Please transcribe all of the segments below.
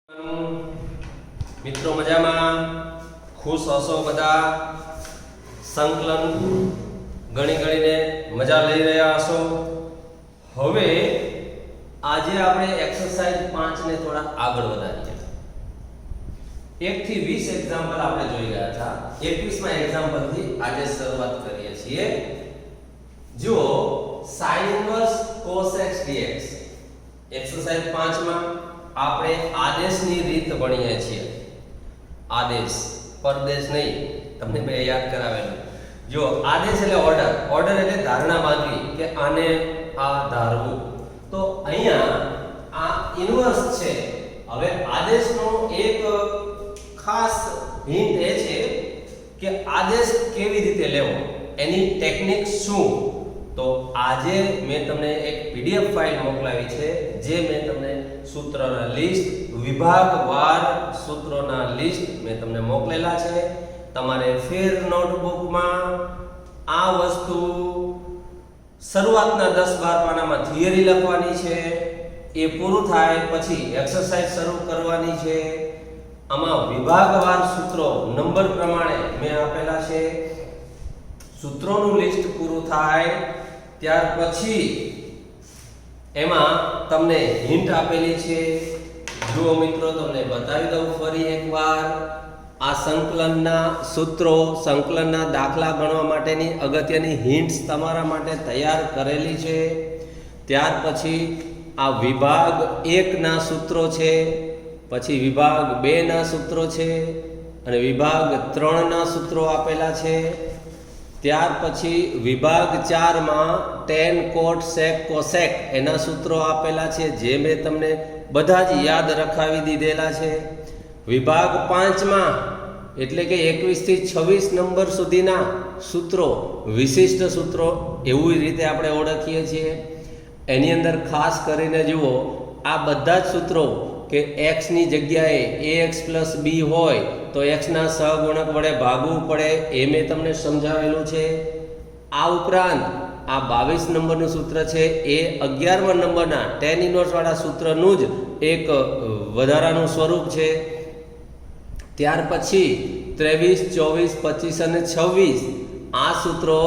મિત્રો મજામાં ખુશ હશો બધા સંકલન ગણી ગણીને મજા લઈ રહ્યા હશો। હવે આજે આપણે એક્સરસાઇઝ 5 ને થોડા આગળ વધારીએ। 1 થી 20 એક્ઝામ્પલ આપણે જોઈ ગયા હતા। 21માં એક્ઝામ્પલ થી આજે શરૂઆત કરીએ છીએ। જો sin inverse cos x dx exercise 5 માં આપણે આદેશની રીત ભણીએ છીએ। આદેશ પરદેશ નહીં, તમને મેં યાદ કરાવેલું। જો આદેશ એટલે ઓર્ડર એટલે ધારણા બાંધવી કે આને આ ધારવું। તો અહીંયા આ ઇન્વર્સ છે। હવે આદેશનો એક ખાસ હિન્ટ એ છે કે આદેશ કેવી રીતે લેવો, એની ટેકનિક શું। તો આજે મેં તમને એક PDF ફાઇલ મોકલાવી છે, જે મેં તમને સૂત્રના લિસ્ટ, વિભાગવાર સૂત્રોના લિસ્ટ મેં તમને મોકલેલા છે। તમારે ફેર નોટબુકમાં આ વસ્તુ શરૂઆતના 10-12 પાનામાં થિયરી લખવાની છે। એ પૂરું થાય પછી એક્સરસાઇઝ શરૂ કરવાની છે। આમાં વિભાગવાર સૂત્રો નંબર પ્રમાણે મેં આપેલા છે। સૂત્રોનું લિસ્ટ પૂરું થાય ત્યાર પછી એમાં તમને હિન્ટ આપેલી છે। જુઓ મિત્રો, તમને બતાવી દઉં ફરી એકવાર। આ સંકલનના સૂત્રો, સંકલનના દાખલા ગણવા માટેની અગત્યની હિન્ટ્સ તમારા માટે તૈયાર કરેલી છે। ત્યાર પછી આ વિભાગ 1 ના સૂત્રો છે, પછી વિભાગ 2 ના સૂત્રો છે અને વિભાગ 3 ના સૂત્રો આપેલા છે। ત્યાર પછી વિભાગ 4 માં tan cot sec cosec એના સૂત્રો આપેલા છે, જે મેં તમને બધા જ યાદ રખાવી દીધેલા છે। વિભાગ 5 માં એટલે કે 21 થી 26 નંબર સુધીના સૂત્રો, વિશિષ્ટ સૂત્રો એવી રીતે આપણે ઓળખીએ છીએ। એની અંદર ખાસ કરીને જુઓ, આ બધા જ સૂત્રો કે x ની જગ્યાએ ax + b હોય તો x ના સહગુણક વડે ભાગવું પડે, એ મેં તમને સમજાવેલું છે। આ ઉપરાંત આ 22 નંબરનું સૂત્ર છે, એ 11મા નંબરના tan ઇન્વર્સ વાળા સૂત્રનું જ એક વધારાનું સ્વરૂપ છે। ત્યાર પછી 23, 24, 25 અને 26 આ સૂત્રો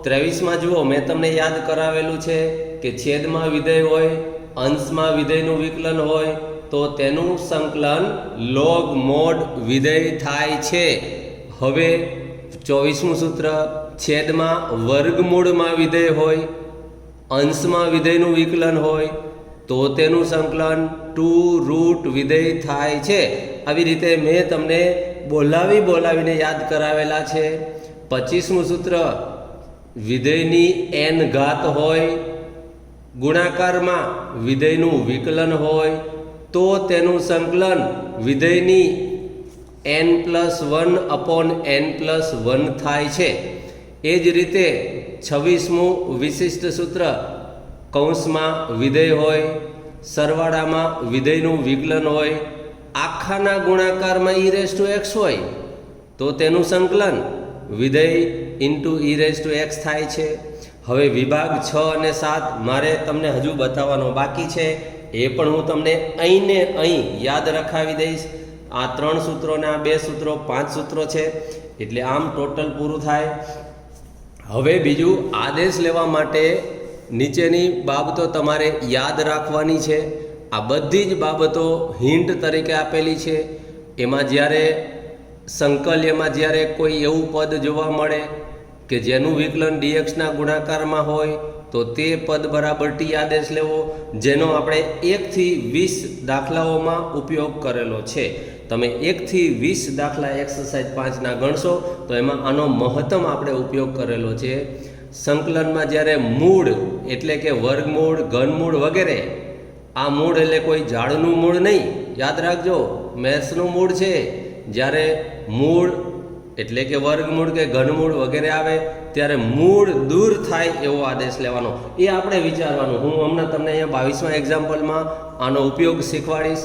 23માં જુઓ, મેં તમને યાદ કરાવેલું છે કે છેદમાં વિધેય હોય, અંશમાં વિધેયનું વિકલન હોય તો તેનું સંકલન log mod વિધેય થાય છે। હવે 24મું સૂત્ર, છેદમાં વર્ગમૂળમાં વિધેય હોય, અંશમાં વિધેયનું વિકલન હોય તો તેનું સંકલન 2 વિધેય થાય છે। આવી રીતે મેં તમને બોલાવીને યાદ કરાવેલા છે। 25મું સૂત્ર, વિધેયની n ઘાત હોય, ગુણાકારમાં વિધેયનું વિકલન હોય તો તેનું સંકલન વિધેયની n+1/n+1 થાય છે। એ જ રીતે 26મું વિશિષ્ટ સૂત્ર, કૌંસમાં વિધેય હોય, સરવાળામાં વિધેયનું વિકલન હોય, આખાના ગુણાકારમાં e⁻x હોય તો તેનું સંકલન વિધેય × e⁻x થાય છે। હવે વિભાગ 6 અને 7 મારે તમને હજુ બતાવવાનો બાકી છે, એ પણ હું તમને અહીં યાદ રખાવી દઈશ। આ 3 સૂત્રો ને આ 2 સૂત્રો 5 સૂત્રો છે, એટલે આમ ટોટલ પૂરું થાય। હવે બીજું, આદેશ લેવા માટે નીચેની બાબતો તમારે યાદ રાખવાની છે। આ બધી જ બાબતો હિન્ટ તરીકે આપેલી છે। એમાં જ્યારે સંકલ્યમાં જ્યારે કોઈ એવું પદ જોવા મળે કે જેનું વિકલન dxના ગુણાકારમાં હોય તો તે પદ બરાબર t આદેશ લેવો, જેનો આપણે 1 થી 20 દાખલાઓમાં ઉપયોગ કરેલો છે। તમે 1 થી 20 દાખલા એક્સરસાઇઝ 5 ના ગણશો તો એમાં આનો મહત્તમ આપણે ઉપયોગ કરેલો છે। સંકલનમાં જ્યારે મૂળ એટલે કે વર્ગમૂળ, ઘનમૂળ વગેરે, આ મૂળ એટલે કોઈ ઝાડનું મૂળ નહીં, યાદ રાખજો, મેથ્સનું મૂળ છે। જ્યારે મૂળ એટલે કે વર્ગમૂળ કે ઘનમૂળ વગેરે આવે ત્યારે મૂળ દૂર થાય એવો આદેશ લેવાનો, એ આપણે વિચારવાનું। હું હમણાં તમને અહીંયા 22મા એક્ઝામ્પલમાં આનો ઉપયોગ શીખવાડીશ।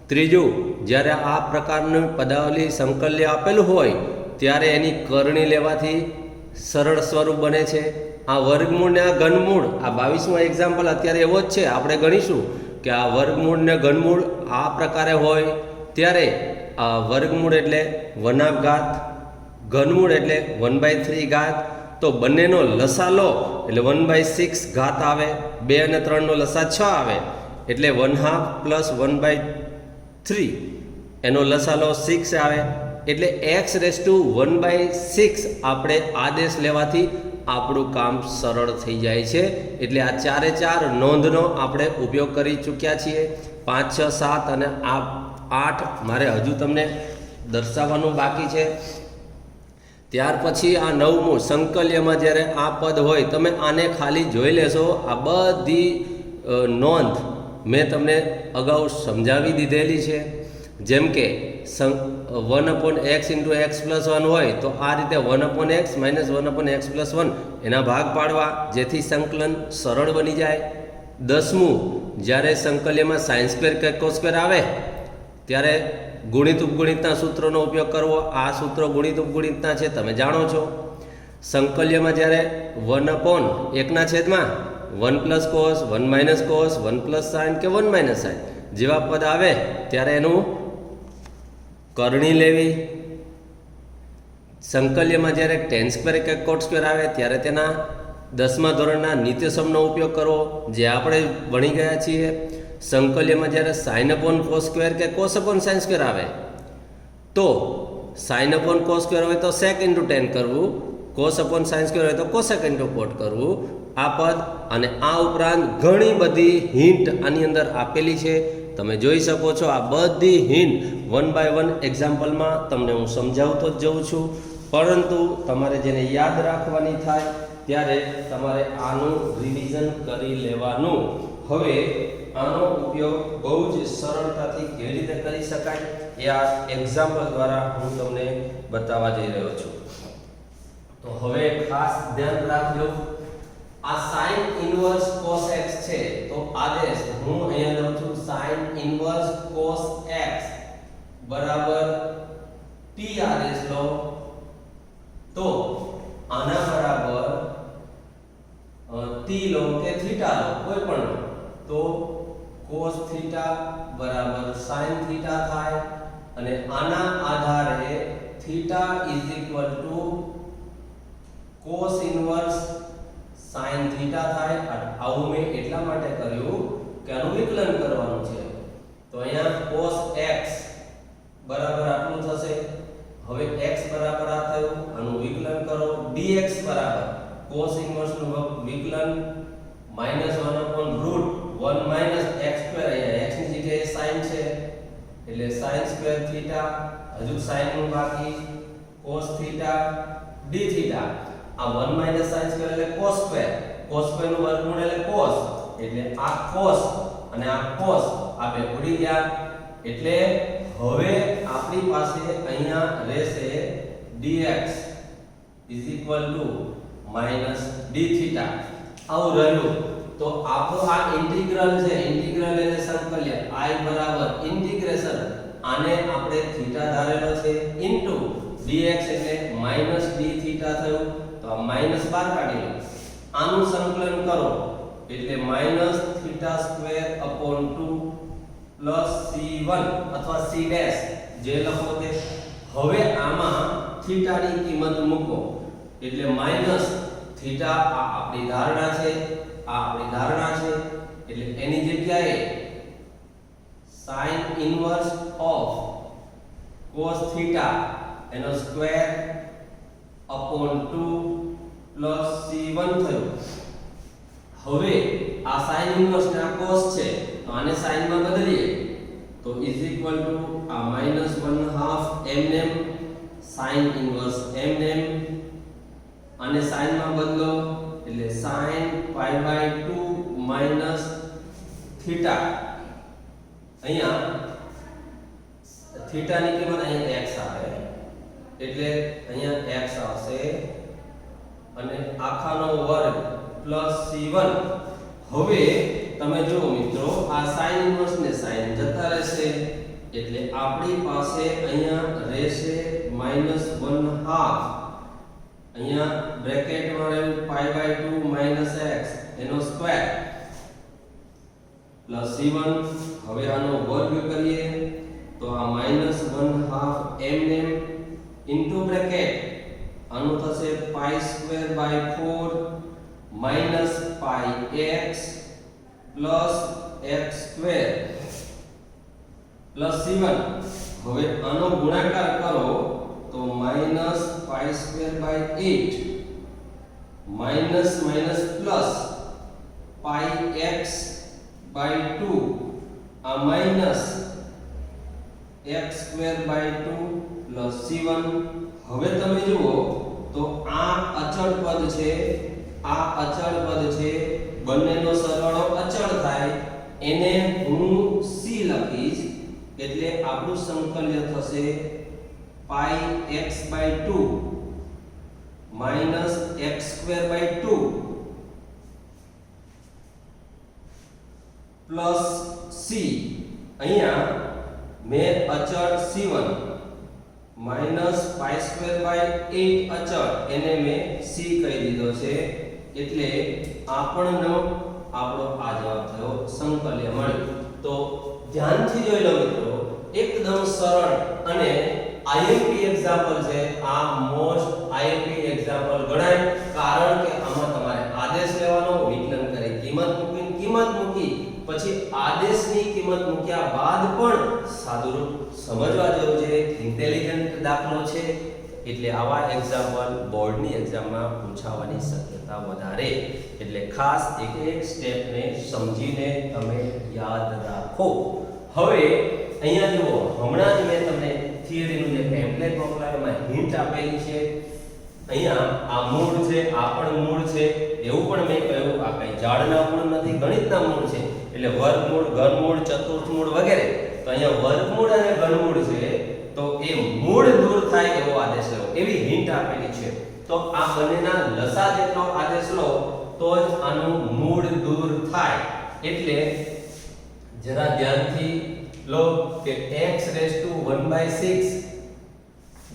ત્રીજું, જ્યારે આ પ્રકારનું પદાવલી સંકલ્ય આપેલું હોય ત્યારે એની કરણી લેવાથી સરળ સ્વરૂપ બને છે। આ વર્ગમૂળ ને આ ઘનમૂળ, આ 22મા એક્ઝામ્પલ અત્યારે એવો જ છે, આપણે ગણીશું કે આ વર્ગમૂળ ને ઘનમૂળ આ પ્રકારે હોય ત્યારે વર્ગમૂળ એટલે 1/2 ઘાત, ઘનમૂળ એટલે 1/3 ઘાત. તો બંનેનો લસા લો એટલે 1/6 ઘાત આવે. 2 અને 3 નો લસા 6 આવે એટલે 1/2 પ્લસ 1/3 એનો લસા લો 6 આવે. એટલે x⁻1/6 આપણે આદેશ લેવાથી આપણું કામ સરળ થઈ જાય છે. એટલે આ 4 નોંધનો આપણે ઉપયોગ કરી ચૂક્યા છીએ. 5, 6, 7 અને આ 8 મારે હજુ તમને દર્શાવવાનું બાકી છે. ત્યાર પછી આ 9મું સંકલ્યમાં જ્યારે આ પદ હોય તમે આને ખાલી જોઈ લેશો. આ બધી નોંધ મેં તમને અગાઉ સમજાવી દીધેલી છે. જેમ કે 1/x × x + 1 હોય તો આ રીતે 1/x - 1/x + 1 એના ભાગ પાડવા, જેથી સંકલન સરળ બની જાય. 10મું જ્યારે સંકલ્યમાં sin² કે cos² આવે ત્યારે ગુણિત ઉપગુણિતના સૂત્રોનો ઉપયોગ કરવો. આ સૂત્રો ગુણિત ઉપગુણિતના છે, તમે જાણો છો. સંકલ્યમાં જ્યારે 1/1 1 + cos, 1 - cos, 1 + sin કે 1 - sin જેવા પદ આવે ત્યારે એનું કરણી લેવી. સંકલ્યમાં જ્યારે tan² કે cot² આવે ત્યારે તેના 10મા ધોરણના નિત્યસમનો ઉપયોગ કરવો, જે આપણે ભણી ગયા છીએ. સંકલ્યમાં જ્યારે sin/cos² કે cos/sin² આવે તો sin/cos² હોય તો sec × tan કરવું, cos/sin² હોય તો cosec × cot કરવું. આ પદ અને આ ઉપરાંત ઘણી બધી હિન્ટ આની અંદર આપેલી છે, તમે જોઈ શકો છો. આ બધી હિન્ટ 1 by 1 એક્ઝામ્પલમાં તમને હું સમજાવતો જ જઉં છું. પરંતુ તમારે જેને યાદ રાખવાની થાય ત્યારે તમારે આનું રિવિઝન કરી લેવાનું. હવે આનો ઉપયોગ બહુ જ સરળતાથી કેવી રીતે કરી શકાય એ આ એક્ઝામ્પલ દ્વારા હું તમને બતાવવા જઈ રહ્યો છું. તો હવે ખાસ ધ્યાન રાખજો. આ sin ઇન્વર્સ cos x છે તો આદેશ હું અહીંયા લઉં છું sin ઇન્વર્સ cos x બરાબર t આદેશ લો તો આના બરાબર t લો કે થીટા લો કોઈ પણ લો તો cos થીટા બરાબર sin થીટા થાય અને આના આધારે theta cos inverse sin theta થાય. આવું મેં એટલા માટે કર્યું કે આનું વિકલન કરવાનું છે. તો અહીંયા cos x બરાબર આટલું થશે. હવે x બરાબર આ થયું, આનું વિકલન કરો. dx બરાબર cos ઇન્વર્સ નું વિકલન -1/√1 - x². અહીંયા x ની જગ્યાએ sin છે એટલે sin² થીટા, હજુ sin નું બાકી cos થીટા d થીટા. આ 1 - sin² એટલે cos², cos² નું વર્ગમૂળ એટલે cos, એટલે આ cos અને આ cos આ બે ઉડી ગયા. એટલે હવે આપણી પાસે અહીંયા રહેશે dx - d થીટા. આવું રહ્યું. તો આપણો આ ઇન્ટિગ્રલ છે, ઇન્ટિગ્રલ એટલે સંકલ્ય I બરાબર ઇન્ટિગ્રેશન આને આપણે થીટા ધારેલો છે ઇન્ટુ dx એટલે -d થીટા થયું. તો આ માઈનસ બહાર કાઢી લો. આનું સંકલન કરો એટલે -θ²/2 +c1 અથવા c' જે લખો તે. હવે આમાં થીટાની કિંમત મૂકો એટલે -θ આ આપણી ધારણા છે, આ આપણી ધારણા છે. એટલે એની જગ્યાએ sin inverse of cos theta એનો સ્ક્વેર upon 2 c1 થયું. હવે આ sin ઇન્વર્સ ને આ cos છે તો આને sin માં બદલીએ તો આ -1/2 mnm sin ઇન્વર્સ mnm. આને sin માં બદલો એટલે sin π/2 - થીટા. અહીંયા થીટા ની કિંમત અહીંયા x આવે એટલે અહીંયા x આવશે અને આખાનો વર્ગ +c1. હવે તમે જુઓ મિત્રો આ sin ઇન્વર્સ ને sin જતા રહેશે એટલે આપણી પાસે અહીંયા રહેશે -1/2. અહીંયા બ્રેકેટમાં રહ્યું π/2 - x એનો સ્ક્વેર +c1. હવે આનો વર્ગ કરીએ તો તો આ -1/2 mn ઇન્ટુ બ્રેકેટ આનું થશે π²/4 -πx x² c1. હવે આનો ગુણાકાર કરો તો -π²/8 માઇનસ પ્લસ πx/2 આ માઇનસ x²/2 c1. હવે તમે જુઓ તો આ અચળ પદ છે, આ અચળ પદ છે, બંનેનો સરવાળો અચળ થાય એને હું c લખીશ એટલે આપણું સંકલ્ય થશે πx/2 x²/2 c. અહીંયા મેં અચળ c1 -π²/8 અચળ એને મેં c કહી દીધો છે એટલે આપણો આ જવાબ થયો, સંકલ્ય મળ્યું. તો ધ્યાનથી જોઈ લો મિત્રો, એકદમ સરળ અને આઈએમપી એક્ઝામ્પલ છે. આ મોસ્ટ આઈએમપી એક્ઝામ્પલ ગણાય કારણ કે આમાં તમારે આદેશ લેવાનો, વિકલન કરી કિંમત મૂકી પછી આદેશની કિંમત મૂક્યા બાદ પણ સાદુરૂપ સમજવા જેવું છે, ઇન્ટેલિજન્ટ દાખલો છે. એટલે આવા એક્ઝામ્પલ બોર્ડની એક્ઝામમાં પૂછાવાની શક્યતા વધારે. એટલે ખાસ એક એક સ્ટેપને સમજીને તમે યાદ રાખો. હવે અહીંયા જુઓ, હમણાં જ મેં તમને થિયરીનું જે ટેમ્પલેટ મોકલાવ્યું એમાં હિન્ટ આપેલી છે. અહીંયા આ મૂળ છે, આ પણ મૂળ છે, એવું પણ મેં કહ્યું આ કઈ ઝાડના મૂળ નથી, ગણિતના મૂળ છે. એટલે વર્ગમૂળ, ઘનમૂળ, ચતુર્થમૂળ વગેરે. તો અહીંયા વર્ગમૂળ અને ઘનમૂળ છે તો એ મૂળ દૂર થાય એવો આદેશ લો, એવી હિન્ટ આપેલી છે. તો આ બંનેના લસા જેટલો આદેશ લો તો જ આનું મૂળ દૂર થાય. એટલે જરા ધ્યાનથી લો કે x⁻⁴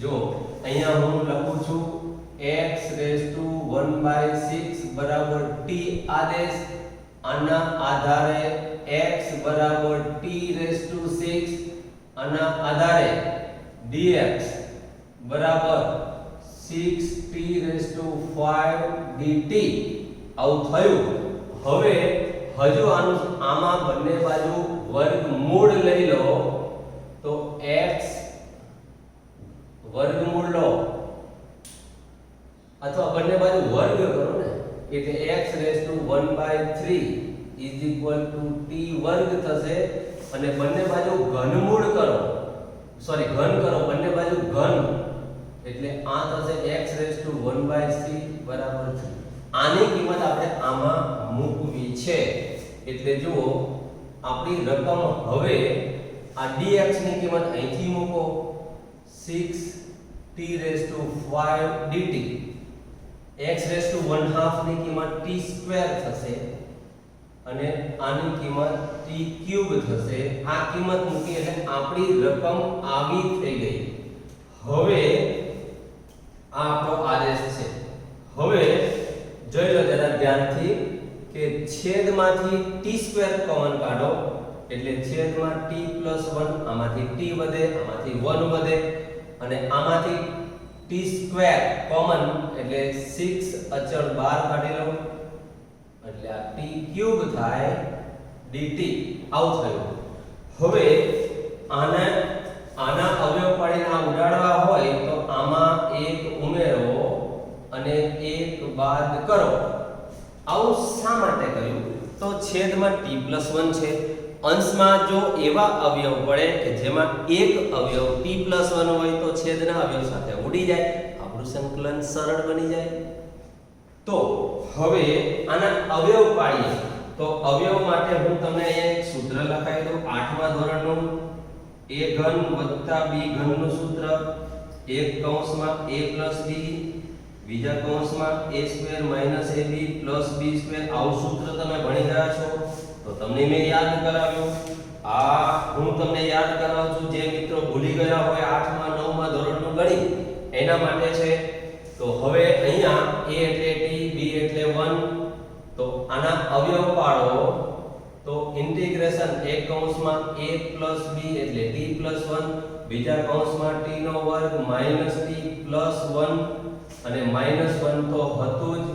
જો અહીંયા હું લખું છું x⁻⁴ બરાબર t આદેશ. આના આધારે x બરાબર t⁻⁶, આના આધારે dx બરાબર 6t⁵ dt. આવું થયું. હવે હજુ આમાં બંને બાજુ વર્ગમૂળ લઈ લો તો x વર્ગમૂળ લો અથવા બંને બાજુ વર્ગ કરો ને એટલે x⁻⁴ t વર્ગ થશે અને બંને બાજુ ઘનમૂળ કરો, સોરી ઘન કરો, બંને બાજુ ઘન એટલે આ થશે x⁻⁴ બરાબર 3. આની કિંમત આપણે આમાં મૂકવી છે. એટલે જુઓ આપણી રકમ હવે આ dx ની કિંમત અહીંથી મૂકો 6t⁵ dt. x⁻⁴ ની કિંમત t² થશે અને આની કિંમત t³ થશે. આ કિંમત મૂકી એટલે આપણી રકમ આવી થઈ ગઈ. હવે આ આપણો આદેશ છે. હવે જોઈ લો જરા ધ્યાનથી કે છેદમાંથી t² કોમન કાઢો એટલે છેદમાં t+1, આમાંથી t વધે, આમાંથી 1 વધે અને આમાંથી t² કોમન એટલે 6 અચળ બહાર કાઢી લો એટલે આ t³ થાય dt. આવું થયું. હવે આના અવયવ પાડીને આ ઉડાડવા હોય તો આમાં એક ઉમેરો અને એક બાદ કરો. આવું શા માટે કર્યું? તો છેદમાં t+1 છે, અંશમાં જો એવા અવયવ પડે કે જેમાં એક અવયવ t+1 હોય તો છેદના અવયવ સાથે ઉડી જાય, આપણું સંકલન સરળ બની જાય. તો હવે આના અવયવ પાડીએ તો અવયવ માટે હું તમને અહીંયા એક સૂત્ર લખાવી દઉં. 8મા ધોરણનું a ઘન વત્તા b ઘનનું સૂત્ર, એક કૌંસમાં a + b, બીજા કૌંસમાં a² - ab + b². આવું સૂત્ર તમે ભણી ગયા છો તો તમને મેં યાદ કરાવ્યું. આ હું તમને યાદ કરાવું છું. જે મિત્રો ભૂલી ગયા હોય 8મા 9મા ધોરણનું ગણિત એના માટે છે. તો હવે અહીંયા a એટલે t, b એટલે 1. તો આના અવયવ પાડો તો a ઇન્ટિગ્રેશન એક કૌંસમાં a + b એટલે t + 1, બીજા કૌંસમાં t નો વર્ગ - t + 1 અને -1 તો હતું જ,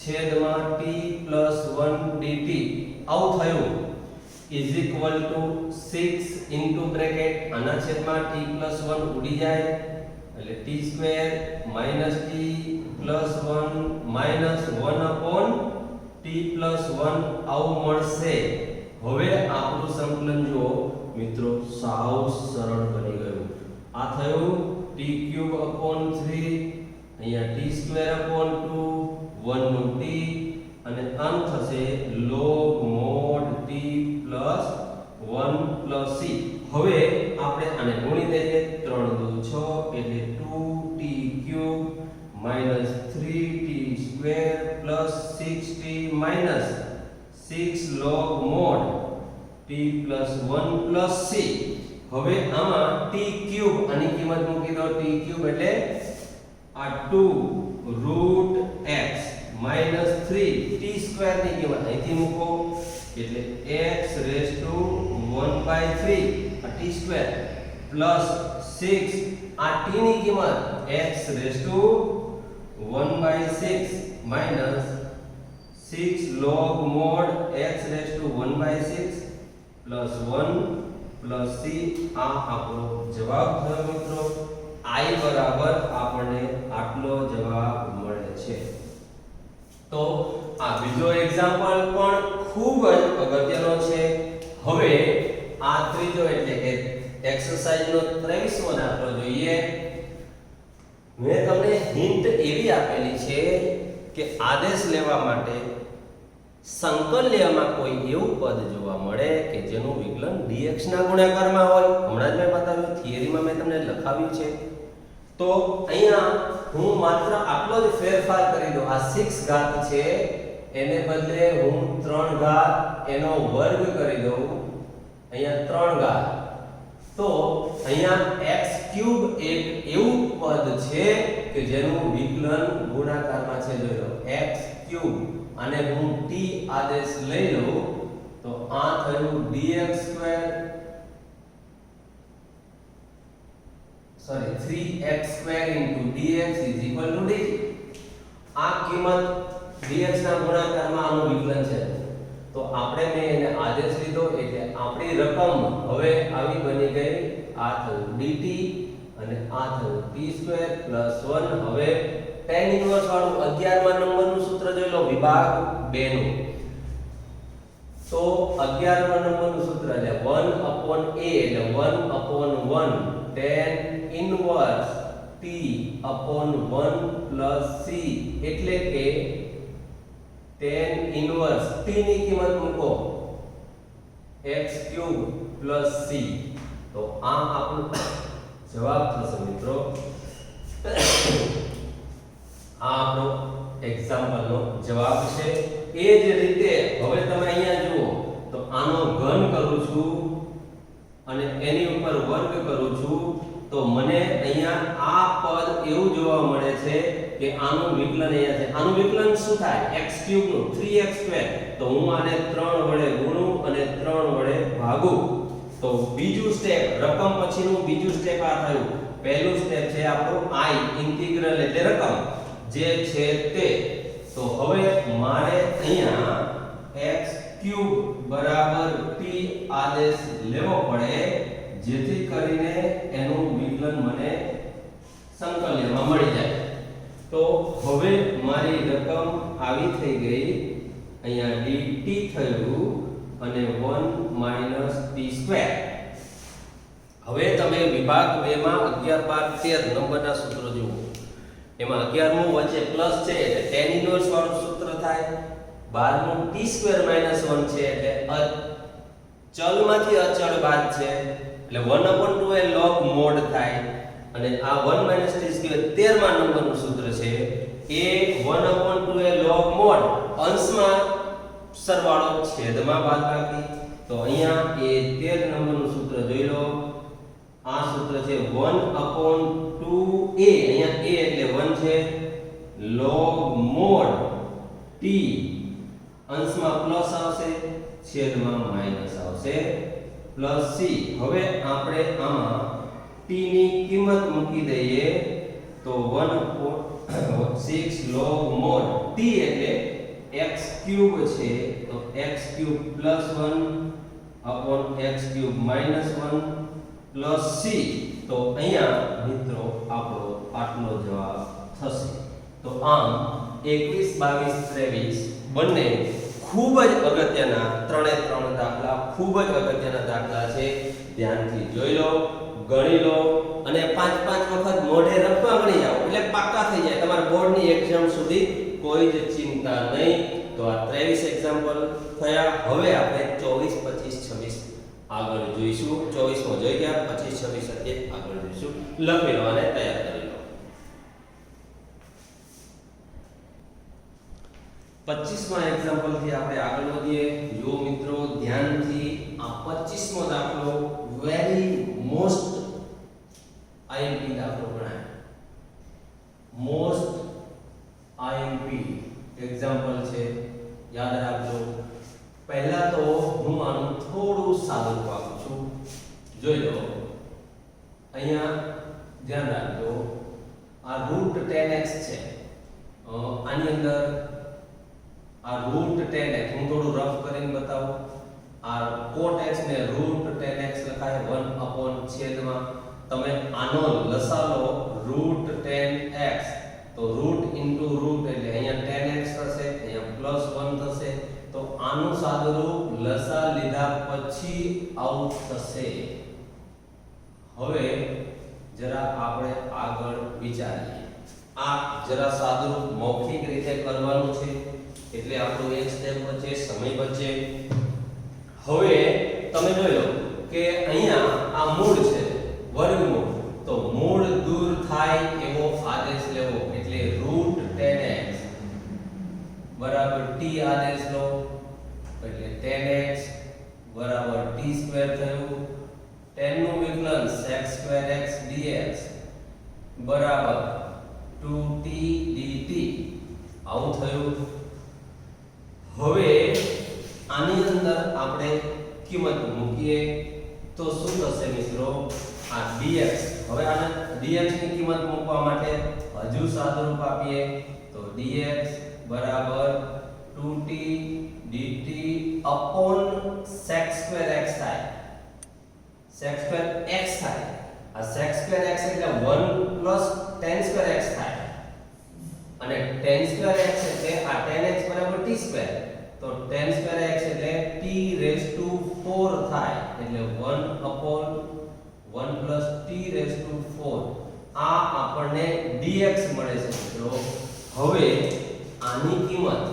છેદમાં t + 1 dt આવું થયું is equal to 6 into bracket આના છેદમાં t + 1 ઉડી જાય એટલે t² - t + 1 -1 upon t + 1 આવું મળશે. હવે આપણું સંકલન જો મિત્રો સાવ સરળ બની ગયું. આ થયું t³ upon 3, અહીંયા t² upon 2, 1 નું t અને આમ થશે log mod t + 1 + c. હવે આપણે આને ગુણી દઈએ 3 દુ 6 એટલે 2t³ - 3t² + 6t - 6 log mod t + 1 + c. હવે આમાં t³ આની કિંમત મૂકી દો. t³ એટલે આ 2√x - 3 t² ની કિંમત અહીંથી મૂકો એટલે x⁻1/3 આ t² પ્લસ 6 આ t ની કિંમત x⁻1/6 minus 6 log mod x⁻1/6 plus 1 plus c. આ આપણો જવાબ થયો મિત્રો. i બરાબર આપણને આટલો જવાબ મળે છે. તો આ બીજો એક્ઝામ્પલ પણ ખૂબ જ અગત્યનો છે. હવે આ ત્રીજો એટલે કે એક્સરસાઇઝનો 23મો દાખલો જોઈએ. મેં તમને હિન્ટ એવી આપેલી છે કે આદેશ લેવા માટે સંકલ્યમાં કોઈ એવું પદ જોવા મળે કે જેનું વિકલન dx ના ગુણાકારમાં હોય. હમણાં જ મેં બતાવ્યું, થિયરીમાં મેં તમને લખાવ્યું છે. તો અહીંયા હું માત્ર આટલો જ ફેરફાર કરી દઉં. આ 6 ઘાત છે એને બદલે હું 3 ઘાત એનો વર્ગ કરી દઉં. અહીંયા 3 ઘાત. તો અહીંયા x³ એક એવું પદ છે કે જેનું વિકલન ગુણાકારમાં છે. જોઈ લો x³ અને હું t આદેશ લઈ લઉં તો આ થયું dx² 3x² dx dt. આ કિંમત dx ના ગુણાકારમાં આનું વિકલન છે. તો આપણે મેં એને આદેશ લીધો એટલે આપણી રકમ હવે આવી બની ગઈ. આ થયું dt અને આ થયું t² + 1. હવે tan ઇન્વર્સ વાળું 11મા નંબરનું સૂત્ર જોઈ લો, વિભાગ 2 નું. તો 11મા નંબરનું સૂત્ર એટલે 1/a એટલે 1/1 tan inverse t upon 1 + c એટલે કે tan ઇન્વર્સ t ની કિંમત મૂકો x³ + c. તો આ આપણો જવાબ થશે મિત્રો. આ આપણો એક્ઝામ્પલનો જવાબ છે. એ જ રીતે હવે તમે અહીંયા જુઓ તો આનો ઘન કરું છું અને એની ઉપર વર્ગ કરું છું તો મને અહીંયા આ પદ એવું જોવા મળે છે કે આનું વિકલન અહીંયા છે. આનું વિકલન શું થાય? x³ નું 3x². તો હું આને 3 વડે ગુણું અને 3 વડે ભાગું. તો બીજું સ્ટેપ, રકમ પછીનું બીજું સ્ટેપ આ થયું. પહેલું સ્ટેપ છે આપણું i ઇન્ટિગ્રલ એટલે રકમ જે છે તે. તો હવે મારે અહીંયા x³ બરાબર t આદેશ લેવો પડે જેથી કરીને એનું વિકલન મને સંકલ્યમાં મળી જાય. તો હવે મારી રકમ આવી થઈ ગઈ. અહીંયા dt થયું અને 1 - t². હવે તમે વિભાગ 2 માં 11, 12, 13 નંબરના સૂત્રો જુઓ. એમાં 11મું વચ્ચે પ્લસ છે એટલે tan ઇન્વર્સ વાળું સૂત્ર થાય. 12મું t² - 1 છે એટલે ચલમાંથી અચળ બાદ છે એટલે 1/2 એ log mod થાય અને આ 1 - t². 13મા નંબરનું સૂત્ર છે એ 1/2 એ log mod અંશમાં સરવાળો છેદમાં બાદબાકી. તો અહીંયા એ 13 નંબરનું સૂત્ર જોઈ લો. આ સૂત્ર છે 1/2a. અહીંયા a એટલે 1 છે log mod t અંશમાં પ્લસ આવશે છેદમાં માઈનસ આવશે પ્લસ c. હવે આપણે આમાં t ની કિંમત મૂકી દઈએ તો 1/6 log mod t એટલે x ક્યુબ છે તો x cube plus 1 upon x cube minus 1 plus c. તો અહીંયા મિત્રો આપણો આટલો જવાબ થશે. તો આમ 21, 22, 23 બંને ખૂબ જ અગત્યના ત્રણે ત્રણ દાખલા ખૂબ જ અગત્યના દાખલા છે. ધ્યાનથી જોઈ લો, ગણી લો અને 5-5 વખત મોઢે રફા ગણી જાઓ એટલે પાક્કા થઈ જાય. તમારા બોર્ડની એક્ઝામ સુધી કોઈ જ ચિંતા નહીં. તો આ 23 એક્ઝામ્પલ થયા. હવે આપણે 24, 25, 26 આગળ જોઈશું. 24 માં જોઈ ગયા, 25, 26, 27 આગળ જોઈશું. લખી લો અને તૈયાર કરી લો. 25માં એક્ઝામ્પલ થી આપણે આગળ વધીએ. જો મિત્રો ધ્યાનથી આ 25મો દાખલો વેરી મોસ્ટ આઈએમપી દાખલો ગણાય. મોસ્ટ આઈએમપી એક્ઝામ્પલ છે, યાદ રાખજો. પહેલા તો હું આનું થોડું સાદું રૂપ આપું છું. જોઈ લો, અહીંયા ધ્યાન રાખજો. આ √10x છે. આની અંદર આ √10x હું થોડું રફ કરીને બતાવું. આ cot x ને √10x લખાય 1 છેદમાં. તમે આનો લસા લો √10x તો રુટ ઇન્ટુ રુટ એટલે અહીંયા 10x થશે, અહીંયા પ્લસ 1 થશે. તો આનું સાદુરૂપ લસા લીધા પછી આઉટ થશે. હવે જરા આપણે આગળ વિચારીએ. આ જરા સાદુરૂપ મૌખિક રીતે કરવાનું છે એટલે આપણું એક સ્ટેપ બચે, સમય બચે. હવે તમે જોઈ લો કે અહીંયા આ મૂળ છે વર્ગમૂળ. તો મૂળ દૂર થાય એવો આદેશ લેવો એટલે √10x બરાબર t આદેશ લો એટલે 10x બરાબર t² થયું. 10 નું વિકલન sec²x dx બરાબર 2t dt આવું થયું. હવે આની અંદર આપણે કિંમત મૂકીએ તો શું થશે મિત્રો? આ dx. હવે આને dx ની કિંમત મૂકવા માટે હજુ સાદુરૂપ આપીએ તો dx બરાબર 2t dt upon sec²x થાય. sec²x થાય. આ sec²x એટલે 1 tan²x થાય અને tan²x એટલે આ tan x બરાબર t². તો tan²x એટલે t⁴ થાય એટલે 1 t⁴. આ આપણને dx મળે છે મિત્રો. હવે આની કિંમત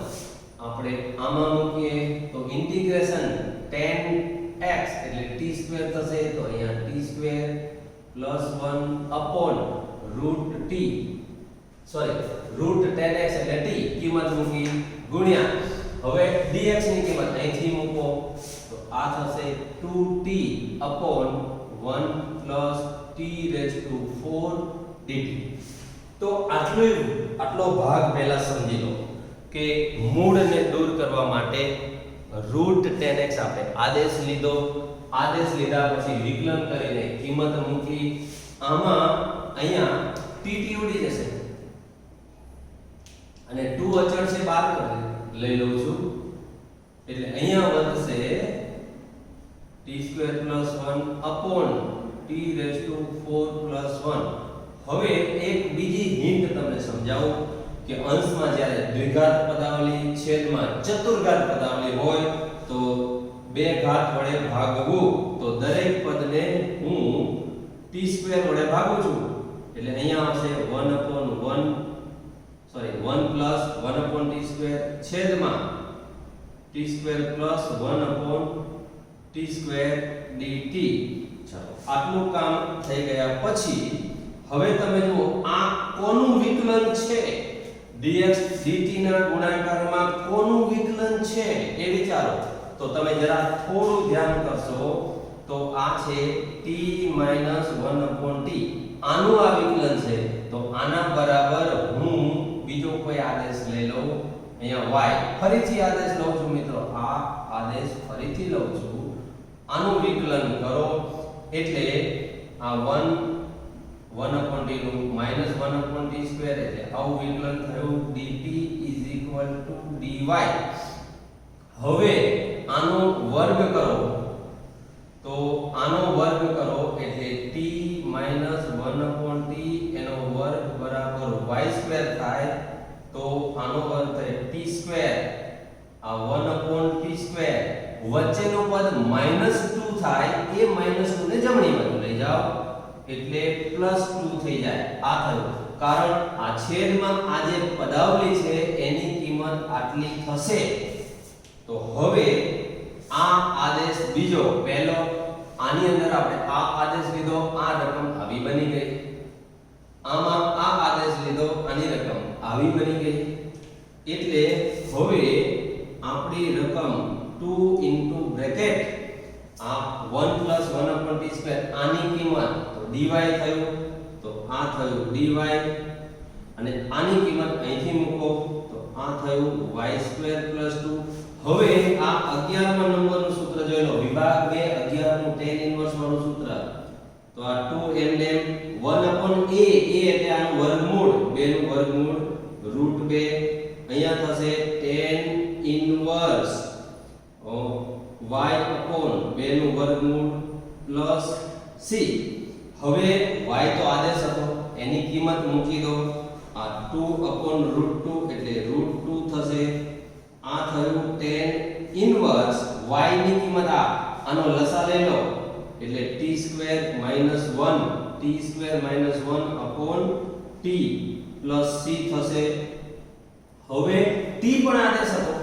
આપણે આમાં મૂકીએ તો ઇન્ટિગ્રેશન tan x એટલે t² થશે. તો અહીંયા t² +1 √t √10x એટલે t કિંમત મૂકી ગુણ્યા હવે dx ની કિંમત અહીંથી મૂકો તો આ થશે 2t upon 1 t⁴ dt. તો આટલો ભાગ પહેલા સમજી લો કે મૂળને દૂર કરવા માટે √10x આપણે આદેશ લીધો. આદેશ લીધા પછી વિકલન કરીને કિંમત મૂકી. આમાં અહીંયા tt ઉડી જશે અને 2 અચળ છે બહાર લઈ લઉં છું એટલે અહીંયા વધશે t² +1 upon t⁴ +1. હવે એક બીજી હિન્ટ તમને સમજાવું કે અંશમાં જ્યારે દ્વિઘાત પદાવલી છેદમાં ચતુર્ઘાત પદાવલી હોય તો બે ઘાત વડે ભાગવું તો દરેક પદને હું t² વડે ભાગું છું એટલે અહીંયા આવશે 1 +1/t² છેદમાં t² +1/t² dt. ચાલો આટલું કામ થઈ ગયા પછી હવે તમે જુઓ આ કોનું વિકલન છે? dx dt ના ગુણાકારમાં કોનું વિકલન છે એ વિચારો. તો તમે જરા થોડું ધ્યાન કરશો તો આ છે t - 1/t. આનું આ વિકલન છે તો આના બરાબર હું બીજો કોઈ આદેશ લઈ લઉં અહીંયા y. ફરીથી આદેશ લઉં છું મિત્રો. આ આદેશ ફરીથી લઉં છું, આનું વિકલન કરો એટલે આ 1/t નું -1/t સ્ક્વેર એટલે આવું વિકલન થયું dt dy. હવે આનો વર્ગ કરો તો આનો વર્ગ કરો એટલે t - 1/t એનો વર્ગ બરાબર y² થાય, તો આનો વર્ગ થાય t². આ 1/t² વચ્ચેનું પદ -2 થાય, એ -2 ને જમણી બાજુ લઈ જાઓ એટલે +2 થઈ જાય. આ થયું કારણ આ છેદમાં આ જે પદાવલી છે એની કિંમત આટલી થશે. તો હવે આ આદેશ બીજો પહેલો, આની અંદર આપણે આ આદેશ લીધો, આ રકમ આવી બની ગઈ. આમાં આ આદેશ લીધો, આની રકમ આવી બની ગઈ. એટલે હવે આપણી રકમ 2 ઇન્ટુ બ્રેકેટ આ 1 + 1/t² આની કિંમત તો dy થયું, તો આ થયું dy અને આની કિંમત અહીંથી મૂકો તો આ થયું y² + 2. હવે આ 11મા નંબરનું સૂત્ર જોઈ લો, વિભાગ 2 11 નું tan ઇન્વર્સ વાળું સૂત્ર. તો આ 2n 1/a એટલે આનું વર્ગમૂળ, 2 નું વર્ગમૂળ √2. અહીંયા થશે tan ઇન્વર્સ y/2 નું વર્ગમૂળ પ્લસ c. હવે y તો આદેશ હતો એની કિંમત મૂકી દો, આ 2/√2 એટલે √2 થશે. આ થયું tan ઇન્વર્સ y ની કિંમત આનો લસા લઈ લો એટલે t² - 1/t પ્લસ c થશે. હવે t પણ આદેશ હતો,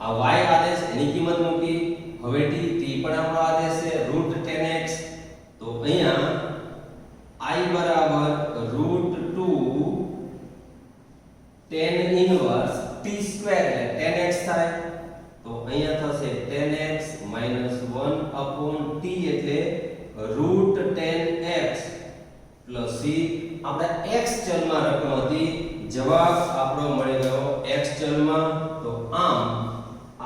આ y આદેશ એની કિંમત મૂકી, હવે t પણ આપણો આદેશ છે √10x. તો અહીંયા i બરાબર √2 tan ઇન્વર્સ t² એટલે 10x થાય, તો અહીંયા થશે 10x - 1/t એટલે √10x પ્લસ c. આપણે x ચલમાં રકમ હતી, જવાબ આપણો મળી ગયો x ચલમાં, તો આમ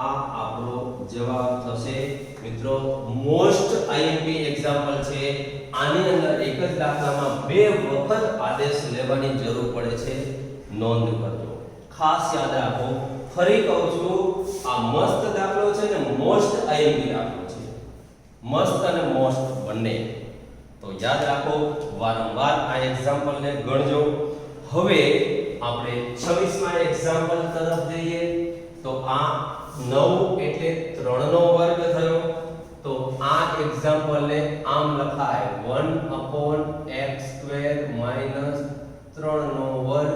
આ આપણો જવાબ થશે. મિત્રો મોસ્ટ IMP એક્ઝામ્પલ છે, આની અંદર એક જ દાખલામાં બે વખત આદેશ લેવાની જરૂર પડે છે, નોંધ કરજો, ખાસ યાદ રાખો. ફરી કહું છું, આ મસ્ત દાખલો છે ને મોસ્ટ IMP દાખલો છે, મસ્ત અને મોસ્ટ બંને. તો યાદ રાખો, વારંવાર આ એક્ઝામ્પલને ગણજો. હવે આપણે 26મા એક્ઝામ્પલ તરફ જઈએ. તો આ 9 એટલે 3 નો વર્ગ થયો. તો આ એક્ઝામ્પલને આમ લખાય 1/x² - 3 નો વર્ગ.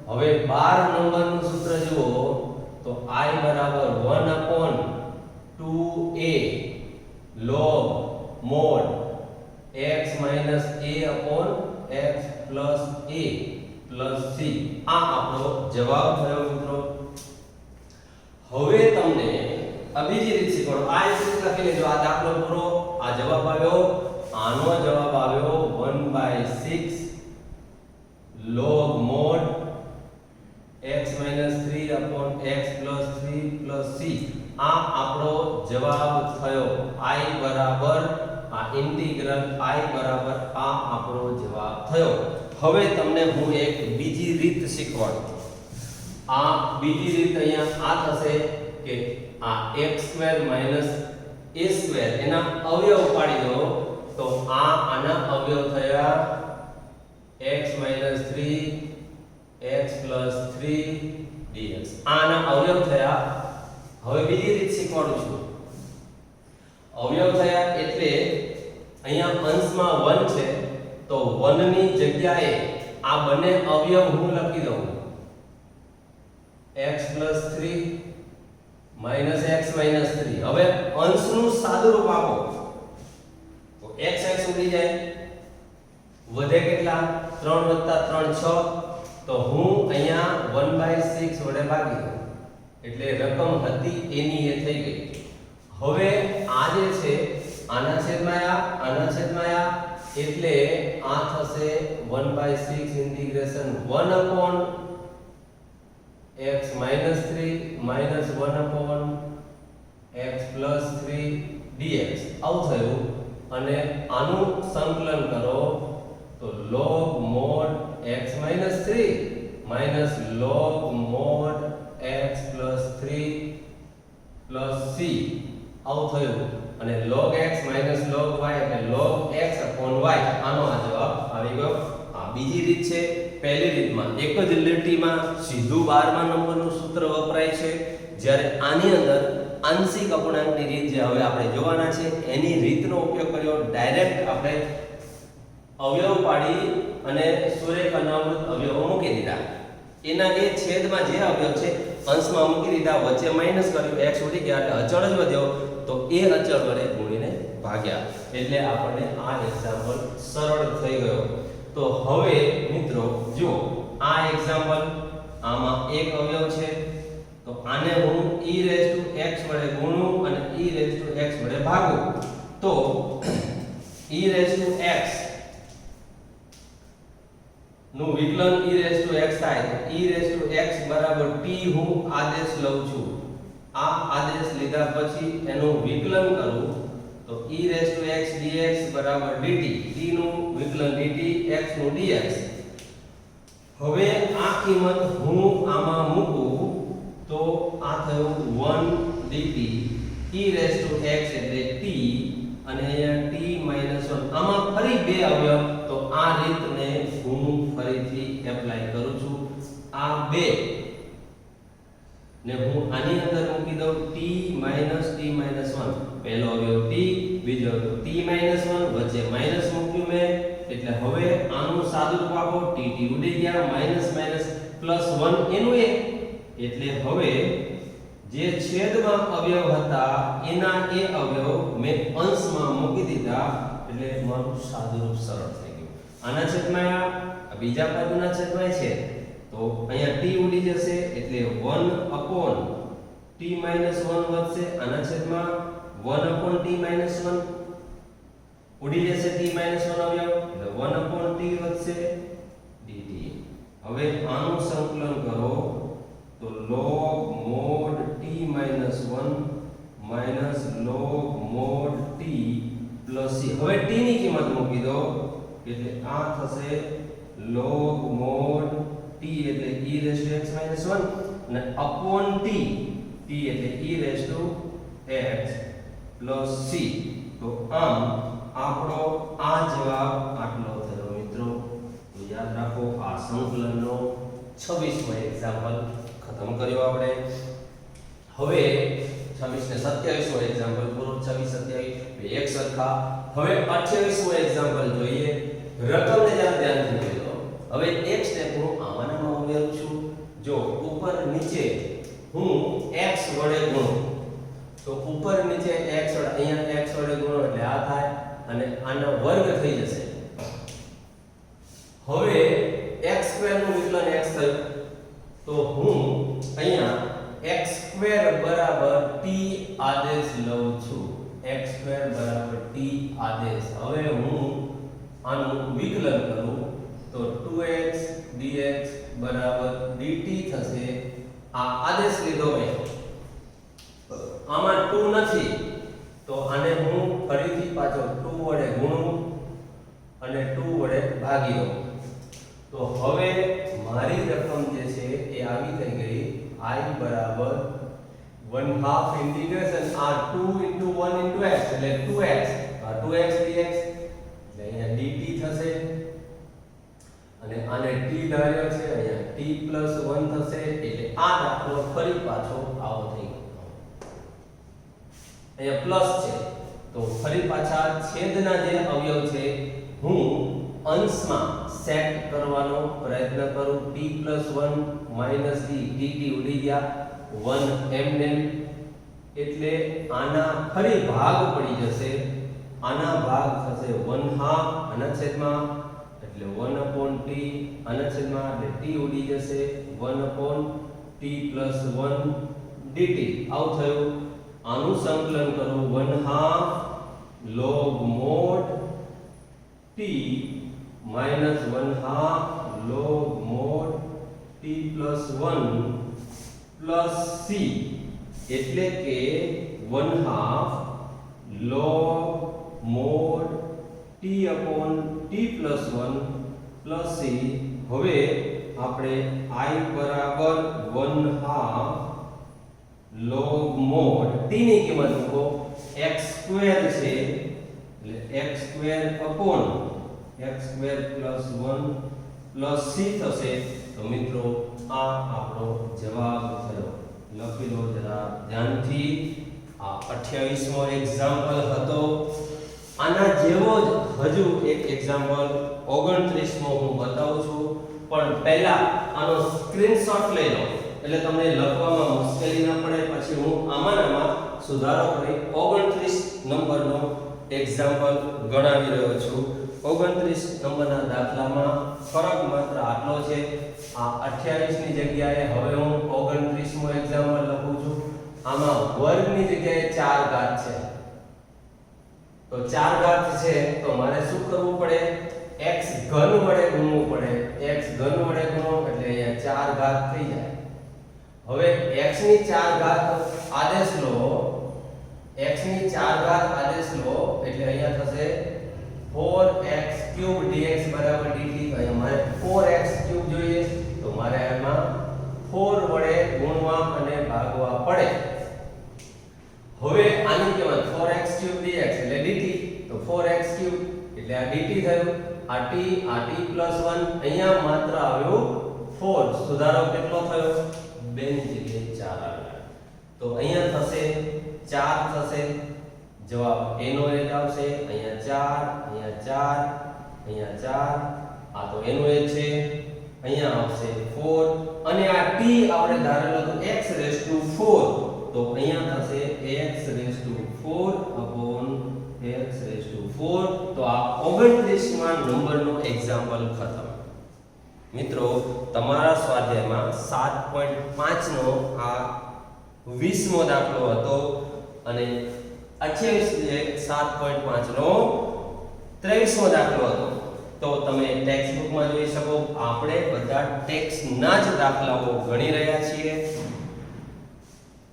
હવે 12 નંબરનું સૂત્ર જુઓ તો i બરાબર 1/2a log mod x - a/x plus a plus c. આ આપણો જવાબ થયો મિત્રો. હવે તમને આ બીજી રીત શીખવાડો. આ એક રીત લખી લેજો, આ દાખલો પૂરો, આ જવાબ આવ્યો, આનો જવાબ આવ્યો 1/6 log mod x - 3/x plus 3 plus c. આ આપણો જવાબ થયો. i બરાબર આ ઇન્ટિગ્રલ i બરાબર આ આપણો જવાબ થયો. હવે તમને હું એક બીજી રીત શીખવાડું. આ બીજી રીત અહીંયા આ થશે કે આ x² - a² એના અવયવ પાડી દો, તો આ આના અવયવ થયા x - 3x plus 3 dx. આના અવયવ થયા. હવે બીજી રીત શીખવાડું છું. અવયવ થયા એટલે અહીંયા અંશમાં 1 છે, તો 1 ની જગ્યાએ આ બંને અવયવ હું લખી દઉં x plus 3 minus x minus 3. હવે અંશનું સાદુરૂપ આપો તો x ઉડી જાય, વધે કેટલા 3 + 3 6. તો હું અહીંયા 1/6 વડે ભાગી દઉં એટલે રકમ હતી એની એ થઈ ગઈ. હવે આ જે છે આના છેદમાં આ એટલે આ થશે 1/6 integration 1/x - 3 - 1/2 x plus 3 dx આવું થયું અને આનું સંકલન કરો તો log mod x minus 3 minus log mod x plus 3 plus c આવું થયું અને log x minus log y એટલે log x upon y આનો આ જવાબ આવી ગયો. આ બીજી રીત છે. પહેલી રીતમાં એક જ લીટીમાં સીધું 12મા નંબરનું સૂત્ર વપરાય છે, જ્યારે આની અંદર આંશિક અપૂર્ણાંકની રીત જે હવે આપણે જોવાના છે એની રીતનો ઉપયોગ કર્યો. ડાયરેક્ટ આપણે અવયવ પાડી અને સુરેખ અનાવૃત અવયવો મૂકી દીધા. એના એ છેદમાં જે અવયવ છે અંશમાં મૂકી દીધા, વચ્ચે માઈનસ કર્યું, x ઉડી ગયા એટલે અચળ જ વધ્યો તો એ અચળ વડે ગુણીને ભાગ્યા. એટલે આપણને આ એક્ઝામ્પલ સરળ થઈ ગયો. તો હવે મિત્રો જો આ એક્ઝામ્પલ આમાં એક અવયવ છે તો આને હું e⁻x વડે ગુણું અને e⁻x વડે ભાગું તો e⁻x નું વિકલન e⁻x થાય તો e⁻x બરાબર t હું આદેશ લઉં છું. આ આદેશ લીધા પછી એનું વિકલન કરું તો e⁻x dx બરાબર dt, t નું વિકલન dt, x નું dx. હવે આ કિંમત હું આમાં મૂકું તો આ થયું 1 dt e⁻x એટલે t અને અહીંયા t - 1. આમાં ફરી બે અવયવ તો આ રીતને હું ફરીથી એપ્લાય કરું છું. આ બે ને હું આની અંદર મૂકી દઉં t - 1. પહેલો અવયવ t, બીજો અવયવ t - 1, વચ્ચે માઈનસ મૂક્યું મેં એટલે હવે આનું સાદુરૂપ આપો, t ઉડી ગયા, માઈનસ માઈનસ પ્લસ 1 એનું એક એટલે હવે જે છેદમાં અવયવ હતા એના એ અવયવ મેં અંશમાં મૂકી દીધા એટલે મારું સાદુરૂપ સરળ થઈ ગયું. આના છેદમાં આ બીજા બાજુના છેદમાં છે તો અહીંયા t ઉડી જશે એટલે 1 upon t - 1 વધશે. આના છેદમાં 1 upon t - 1 ઉડી જશે, t - 1 અવયવ એટલે 1 upon t વધશે dt. હવે આનું સંકલન કરો તો log mod t - 1 minus log mod t plus c. હવે t ની કિંમત મૂકી દો એટલે આ થશે log mod t એટલે e⁻x - 1 અને upon t, t એટલે e⁻x plus c. તો આમ આપણો આ જવાબ આટલો થયો મિત્રો. તો યાદ રાખો આ સંકલનનો 26મો એક્ઝામ્પલ ખતમ કર્યો આપણે. હવે 26 ને 27મો એક્ઝામ્પલ પૂરો. 26 27 બે એક સરખા. હવે 28મો એક્ઝામ્પલ જોઈએ. રકમને જરા ધ્યાનથી જોજો. હવે એક સ્ટેપ હું આમાંનામાં ઉમેરું છું. જો ઉપર નીચે હું x વડે ગુણું તો ઉપર નીચે x વડે, અહીંયા x વડે ગુણો એટલે આ થાય અને આનો વર્ગ થઈ જશે. હવે x² નું વિકલન x થયું તો હું અહીંયા x² બરાબર t આદેશ લઉં છું. x² બરાબર t આદેશ. હવે હું આનું વિકલન કરું તો 2x dx બરાબર dt થશે. આ આદેશ લીધો મેં, આમાં 2 નથી તો આને હું ફરીથી પાછો 2 વડે ગુણું અને 2 વડે ભાગી દઉં તો હવે મારી રકમ જે છે એ આવી થઈ ગઈ I બરાબર 1/2 ઇન્ટિગ્રેશન આ 2 * 1 * x એટલે 2x, આ 2x dx એટલે અહીંયા dt થશે અને આને t ધાર્યો છે અહીંયા t + 1 થશે એટલે આ દાખલો ફરી પાછો આવો થઈ ગયો. અહીંયા પ્લસ છે તો ફરી પાછા છેદના જે અવયવ છે હું અંશમાં સેટ કરવાનો પ્રયત્ન કરું. t + 1 - d, dt ઉડી ગયા 1 એમ એટલે આના ફરી ભાગ પડી જશે. આના ભાગ થશે 1/2 આના છેદમાં એટલે 1 upon t આના છેદમાં એટલે t ઉડી જશે 1 upon t + 1 dt આવું થયું. આનું સંકલન કરું 1/2 log mod t minus 1/2 log mod t + 1 plus c એટલે કે 1/2 log mod t upon t plus 1 plus c. હવે આપણે I બરાબર 1/2 log mod t ની કિંમત મૂકો x સ્ક્વેર છે એટલે x square upon x square plus 1 plus c થશે. તો મિત્રો આ આપણો જવાબ થયો. લખી લો જરા ધ્યાનથી. આ 28મો એક્ઝામ્પલ હતો. આના જેવો જ હજુ એક એક્ઝામ્પલ 29મો હું બતાવું છું, પણ પહેલા આનો સ્ક્રીનશોટ લઈ લો એટલે તમને લખવામાં મુશ્કેલી ન પડે. પછી હું આમાં સુધારો કરી 29 નંબરનો એક્ઝામ્પલ ગણાવી રહ્યો છું. 29 નંબરના દાખલામાં ફરક માત્ર આટલો છે. આ 28 ની જગ્યાએ હવે હું 29મો એક્ઝામ્પલ લખું છું. આમાં વર્ગની જગ્યાએ 4 ઘાત છે. તો 4 ઘાત છે તો મારે શું કરવું પડે? x ઘન વડે ગુણવું પડે. x ઘન વડે ગુણો એટલે અહીંયા 4 ઘાત થઈ જાય. હવે x ની 4 ઘાત આદેશ લો. x ની 4 ઘાત આદેશ લો એટલે અહીંયા થશે 4x³ dx બરાબર dt. તો અહીંયા મારે 4x³ જોઈએ તો મારે આમાં 4 વડે ગુણવા અને ભાગવા પડે. હવે આની કિંમત 4x³ dx એટલે dt. તો 4x³ એટલે આ dt થયું. આ t +1 અહીંયા માત્ર આવ્યું 4. સુધારો કેટલો થયો? 2 ની જગ્યાએ 4 આવ્યો. તો અહીંયા થશે 4 થશે. જવાબ a નો એક આવશે. અહીંયા 4, અહીંયા 4, અહીંયા 4. આ તો a નો એક છે. અહીંયા આવશે 4 અને આ t આપણે ધારેલો તો x⁴. તો અહીંયા થશે x⁴ upon x⁴. તો આ 29મા નંબરનો એક્ઝામ્પલ ખતમ. મિત્રો તમારા સ્વાધ્યાયમાં 7.5 નો આ 20મો દાખલો હતો અને 7.5 નો 23મો દાખલો હતો. તો તમે ટેક્સ્ટ બુકમાં જોઈ શકો. આપણે બધા ટેક્સ્ટના જ દાખલાઓ ગણી રહ્યા છીએ.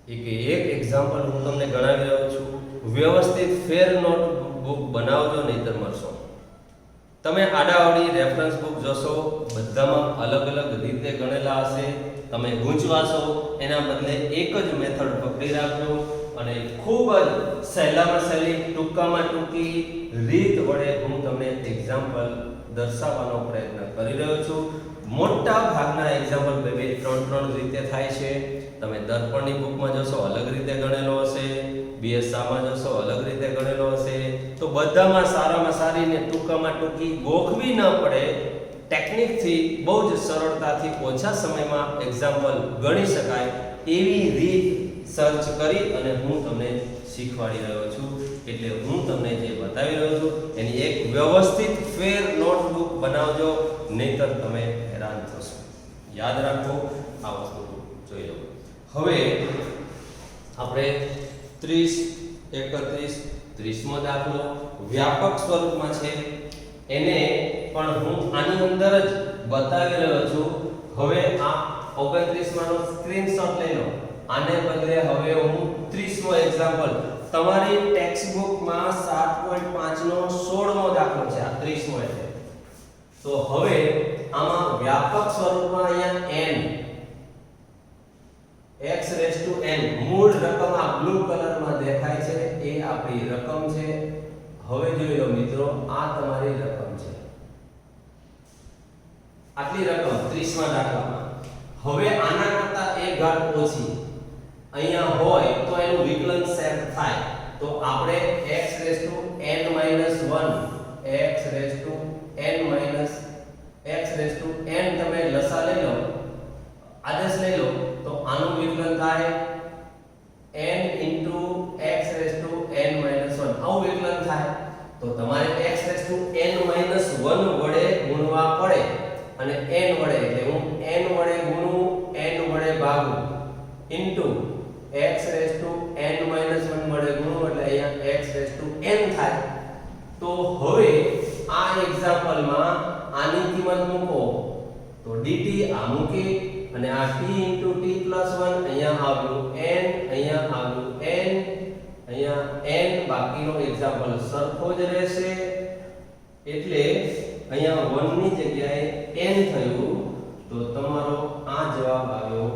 એક એક્ઝામ્પલ હું તમને ગણાવી રહ્યો છું. વ્યવસ્થિત ફેર નોટબુક બનાવજો નહીતર મળશો. તમે આડાઅવળી રેફરન્સ બુક જોશો બધામાં અલગ અલગ રીતે ગણેલા હશે. તમે ગૂંચવાશો એના બદલે એક જ મેથડ પકડી રાખજો અને ખૂબ જ સહેલામાં સહેલી ટૂંકામાં ટૂંકી રીત વડે હું તમને એક્ઝામ્પલ દર્શાવવાનો પ્રયત્ન કરી રહ્યો છું. મોટા ભાગના એક્ઝામ્પલ 2-3 રીતે થાય છે. તમે દર્પણની બુકમાં જશો અલગ રીતે ગણેલો હશે. બીએસઆમાં જશો અલગ રીતે ગણેલો હશે. તો બધામાં સારામાં સારી ને ટૂંકામાં ટૂંકી ગોખવી ન પડે ટેકનિકથી બહુ જ સરળતાથી ઓછા સમયમાં એક્ઝામ્પલ ગણી શકાય એવી રીત સર્ચ કરી અને હું તમને શીખવાડી રહ્યો છું. એટલે હું તમને જે બતાવી રહ્યો છું એની એક વ્યવસ્થિત ફેર નોટબુક બનાવજો નહીતર તમે હેરાન થશો. યાદ રાખો આ વસ્તુ જોઈ લો. હવે આપણે 30, 31, 30મો દાખલો વ્યાપક સ્વરૂપમાં છે. એને પણ હું આની અંદર જ બતાવી રહ્યો છું. હવે આ 29માનો સ્ક્રીનશોટ લઈ લો. આને બદલે હવે હું 30મો એક્ઝામ્પલ તમારી ટેક્સ્ટ બુકમાં 7.5 નો 16મો દાખલો છે. આ 30મો એટલે તો હવે આમાં વ્યાપક સ્વરૂપમાં અહીંયા n x⁴n મૂળ રકમ આ બ્લુ કલરમાં દેખાય છે એ આપણી રકમ છે. હવે જોઈ લો મિત્રો આ તમારી રકમ છે. આટલી રકમ 30મા દાખલામાં. હવે આના કરતા એક ઘાત ઓછી અહીંયા હોય તો એનું વિકલન સેટ થાય. તો આપણે x⁴n તમે લસા લઈ લો આદેશ લઈ લો તો આનું વિકલન થાય n * x⁴n - 1. આવું વિકલન થાય તો તમારે x⁴n - 1 વડે ગુણવા પડે અને n વડે એટલે હું n વડે ગુણું n વડે ભાગું ઇન્ટુ x⁴n - 1 વડે ગુણું એટલે અહીંયા x⁴n થાય. તો હવે આ એક્ઝામ્પલમાં આની કિંમત મૂકો તો dt આ મૂકી અને આ t * t + 1 અહીંયા આવ્યું n, અહીંયા આવ્યું n અહીંયા n બાકીનો એક્ઝામ્પલ સરખો જ રહેશે, એટલે અહીંયા 1 ની જગ્યાએ n થયું, તો તમારો આ જવાબ આવ્યો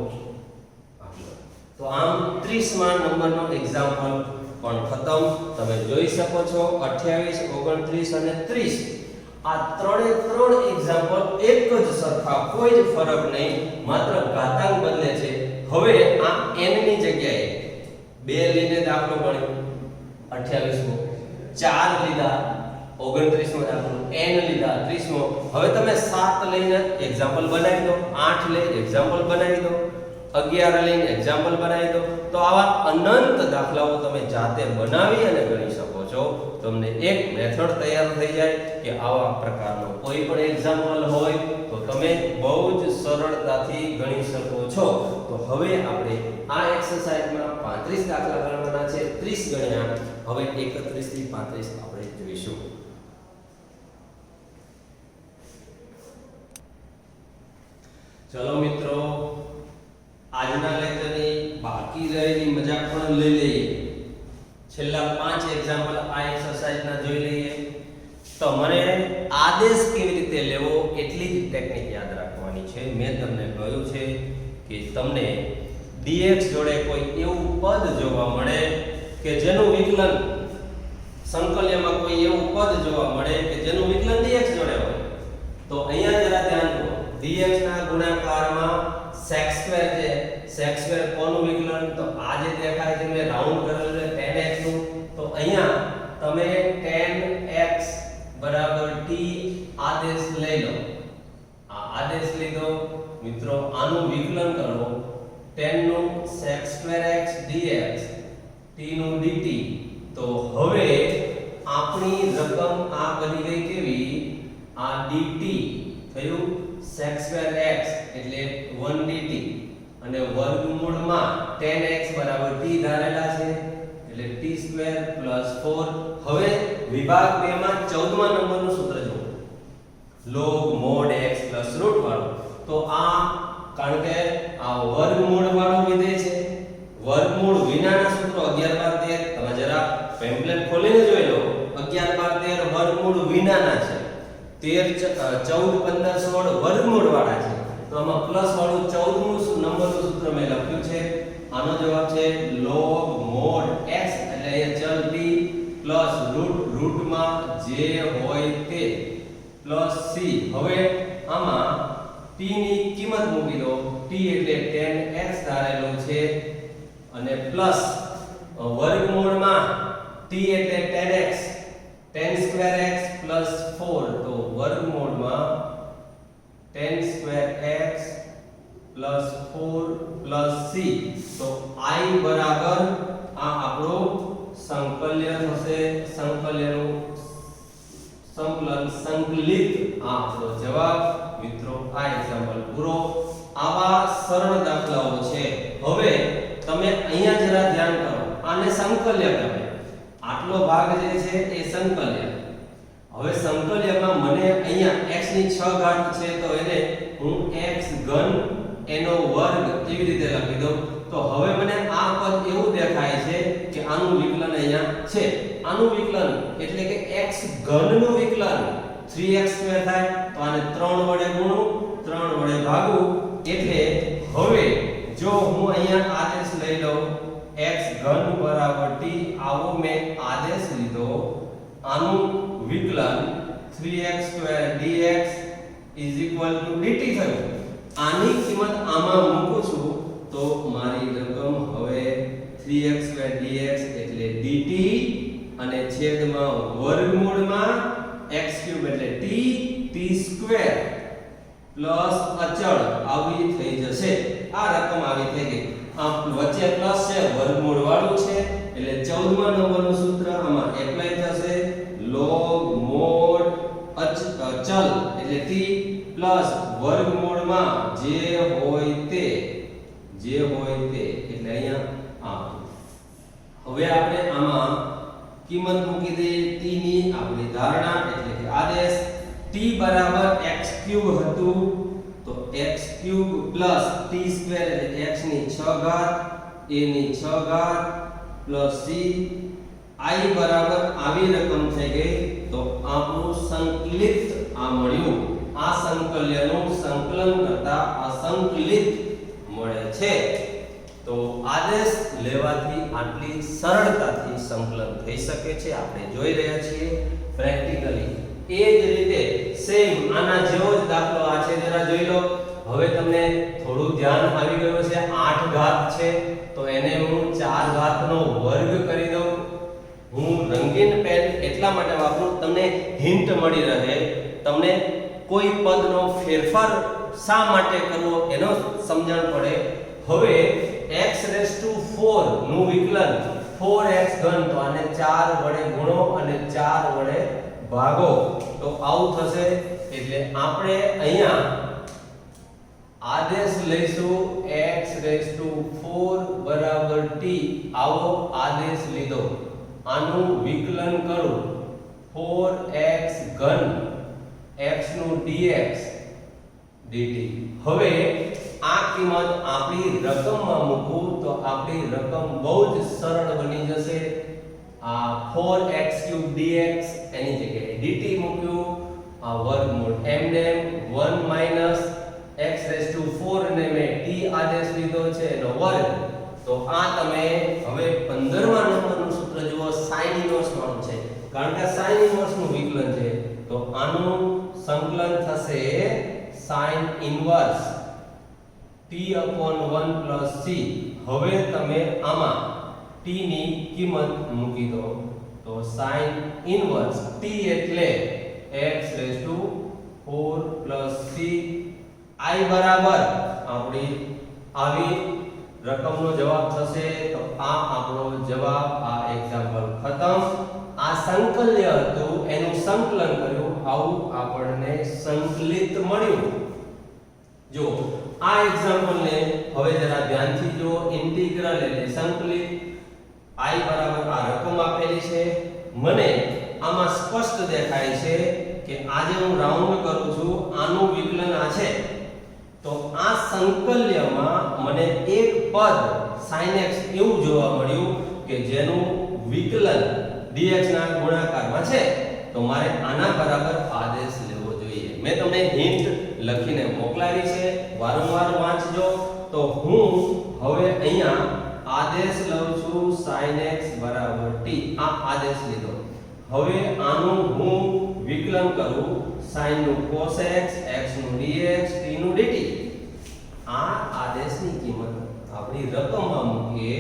આટલો. તો આમ 30 માં નંબરનો એક્ઝામ્પલ પણ ખતમ. તમે જોઈ શકો છો 28, 29 અને 30 આ ત્રણે ત્રણ એક્ઝામ્પલ એક જ સરખા, કોઈ જ ફરક નહીં, માત્ર ઘાતાંક બદલે છે. હવે આ n ની જગ્યાએ 2 લઈને દાખલો ગણ્યો 28 મો, 4 લીધા 29 મો દાખલો, n લીધા 30 મો. હવે તમે 7 લઈને એક્ઝામ્પલ બનાવી દો, 8 લઈને એક્ઝામ્પલ બનાવી દો, 11 લઈને એક્ઝામ્પલ બનાવી દો. તો આવા અનંત દાખલાઓ તમે જાતે બનાવી અને ગણી શકો છો. તમને એક મેથડ તૈયાર થઈ જાય કે આવા પ્રકારનો કોઈ પણ એક્ઝામ્પલ હોય તો તમે બહુ જ સરળતાથી ગણી શકો છો. તો હવે આપણે આ એક્સરસાઇઝમાં 35 દાખલા ગણવાના છે, 30 ગણ્યા. હવે 31 થી 35 આપણે જોઈશું. ચલો મિત્રો, આજના લેક્ચરની બાકી રહેલી મજાક પણ લઈ લઈએ. છેલ્લા 5 એક્ઝામ્પલ આ એક્સરસાઇઝના જોઈ લઈએ. તો મને આદેશ કેવી રીતે લેવો એટલી જ ટેકનિક યાદ રાખવાની છે. મેં તમને કહ્યું છે કે તમને dx જોડે કોઈ એવું પદ જોવા મળે કે જેનું વિકલન સંકલ્યમાં કોઈ એવું પદ જોવા મળે કે જેનું વિકલન dx જોડે હોય, તો અહીંયા જરા ધ્યાન દો. dx ના ગુણાકારમાં sec2 છે. sec2 કોનું વિકલન? તો આ જે દેખાય છે મેં રાઉન્ડ કરેલું છે 10x નું. તો અહીંયા તમે 10x બરાબર t આદેશ લઈ લો. આ આદેશ લીધો મિત્રો, આનું વિકલન કરો 10 નું sec2x dx, t નું dt. તો હવે આપણી રકમ આ બની ગઈ કેવી? આ dt થયું sec2x એટલે 1 dt અને વર્ગમૂળમાં 10x બરાબર t ધારેલા છે એટલે t2 4. હવે વિભાગ 2 માં 14મા નંબરનું સૂત્ર જુઓ, log mod x √ વાળું. તો આ કારણ કે આ વર્ગમૂળ વાળું વિધેય છે, વર્ગમૂળ વિનાના સૂત્રો 11 12 13 તમે જરા પેમ્પલેટ ખોલીને જોઈ લો. 11 12 13 વર્ગમૂળ વિનાના છે, 13 14 15 16 વર્ગમૂળ વાળા છે. તો આમાં પ્લસ વાળું 14મું નંબરનું સૂત્ર મેં લખ્યું છે. આનો જવાબ છે log mod x એટલે અહીંયા ચલ t પ્લસ રૂટમાં જે હોય તે પ્લસ c. હવે આમાં t ની કિંમત મૂકી દો. t એટલે 10x ધારેલો છે અને પ્લસ વર્ગમૂળમાં t એટલે 10x 10^2x + 4. તો વર્ગમૂળમાં 10^2x + 4 + c. તો i બરાબર આ આપણો સંકલ્ય થશે, સંકલ્યનું સંકલિત આ આપણો જવાબ. મિત્રો આ એક્ઝામ્પલ પૂરો. આવા સરળ દાખલાઓ છે. હવે તમે અહીંયા જરા ધ્યાન કરો, આને સંકલ્ય કહેવાય. આટલો ભાગ જે છે એ સંકલ્ય. હવે સંકલ્યમાં મને અહીંયા x ની 6 ઘાત છે તો એને હું x ઘન એનો વર્ગ કેવી રીતે લખી દઉં? તો હવે મને આ પદ એવું દેખાય છે કે આનું વિકલન અહીંયા છે. આનું વિકલન એટલે કે x ઘનનું વિકલન 3x² થાય. તો આને 3 વડે ગુણું, 3 વડે ભાગું. એટલે હવે જો હું અહીંયા આદેશ લઈ લઉં x ઘન બરાબર t, આવો મેં આદેશ લીધો. આનું વિકલન 3x² dx dt થયું. આની કિંમત આમાં મૂકું છું તો મારી રકમ હવે 3x² dx એટલે dt અને છેદમાં વર્ગમૂળમાં x³ એટલે t² પ્લસ અચળ આવી થઈ જશે. આ રકમ આવી થઈ ગઈ. આ વચ્ચે પ્લસ છે, વર્ગમૂળ વાળું છે એટલે 14મા નંબરનું સૂત્ર આમાં એપ્લાય થશે. log mod અચલ એટલે t પ્લસ વર્ગમૂળમાં જે હોય તે એટલે અહીંયા આ. હવે આપણે આમાં કિંમત મૂકી દઈએ t ની આપણી ધારણા એટલે કે આદેશ. t બરાબર x³ હતું તો x³ પ્લસ t² એટલે x ની 6 ઘાત a ની 6 ઘાત પ્લસ c i બરાબર આવી રકમ થઈ ગઈ તો આપણું સંકલિત આ મળ્યું આ સંકલ્યનું સંકલન કરતા આ સંકલિત મળે છે તો આદેશ લેવાથી આટલી સરળતાથી સંકલન થઈ શકે છે આપણે જોઈ રહ્યા છીએ પ્રેક્ટિકલી એ જ રીતે સેમ આના જેવો જ દાખલો આ છે જરા જોઈ લો હવે તમને થોડું ધ્યાન આવી ગયું છે 8 ઘાત છે તો એને હું 4 ઘાતનો વર્ગ કરી દઉં હું રંગીન પેન એટલા માટે વાપરું તમને હિન્ટ મળી રહે તમને કોઈ પદનો ફેરફાર શા માટે કરવો એનો સમજણ પડે હવે x⁴ નું વિકલન 4x ઘન તો આને 4 વડે ગુણો અને 4 વડે ભાગો તો આવું થશે એટલે આપણે અહીંયા આદેશ લઈશું x⁴ બરાબર t આવો આદેશ લીધો આનું વિકલન કરું 4x ઘન x નું dx dt હવે આ કિંમત આપણી રકમમાં મૂકું તો આપણી રકમ બહુ જ સરળ બની જશે આ 4x³ dx એની જગ્યાએ dt મૂક્યું આ વર્ગમૂળ એમને 1 x⁴ ને મેં t આદેશ લીધો છે એનો વર્ગ તો આ તમે હવે 15મા નંબરનું સૂત્ર જુઓ sin ઇન્વર્સ નું છે કારણ કે sin ઇન્વર્સ નું વિકલન છે તો આનું સંકલન થશે sin ઇન્વર્સ t/1 + c હવે તમે આમાં t ની કિંમત મૂકી દો તો sin ઇન્વર્સ t એટલે x⁴ + c i બરાબર આપણી આવી રકમનો જવાબ થશે તો આ આપણો જવાબ આ એક્ઝામ્પલ ખતમ આ સંકલ્ય હતું એનું સંકલન કર્યું આવું આપણને સંકલિત મળ્યું જો આ એક્ઝામ્પલ ને હવે જરા ધ્યાનથી જો ઇન્ટિગ્રલ એટલે સંકલિત i બરાબર આ રકમ આપેલી છે મને આમાં સ્પષ્ટ દેખાય છે કે આજે હું રાઉન્ડ કરું છું આનું વિકલન આ છે તો આ સંકલ્યમાં મને એક પદ sin x એવું જોવા મળ્યું કે જેનું વિકલન dx ના ગુણાકારમાં છે તો મારે આના બરાબર આદેશ લેવો જોઈએ મેં તમને હિન્ટ લખીને મોકલાવી છે વારંવાર વાંચજો તો હું હવે અહીંયા આદેશ લઉં છું sin x = t આ આદેશ લીધો હવે આનું હું વિકલન કરું sin નું cos x x નું dx t નું dt આ આદેશની કિંમત આપણી રકમમાં મૂકીએ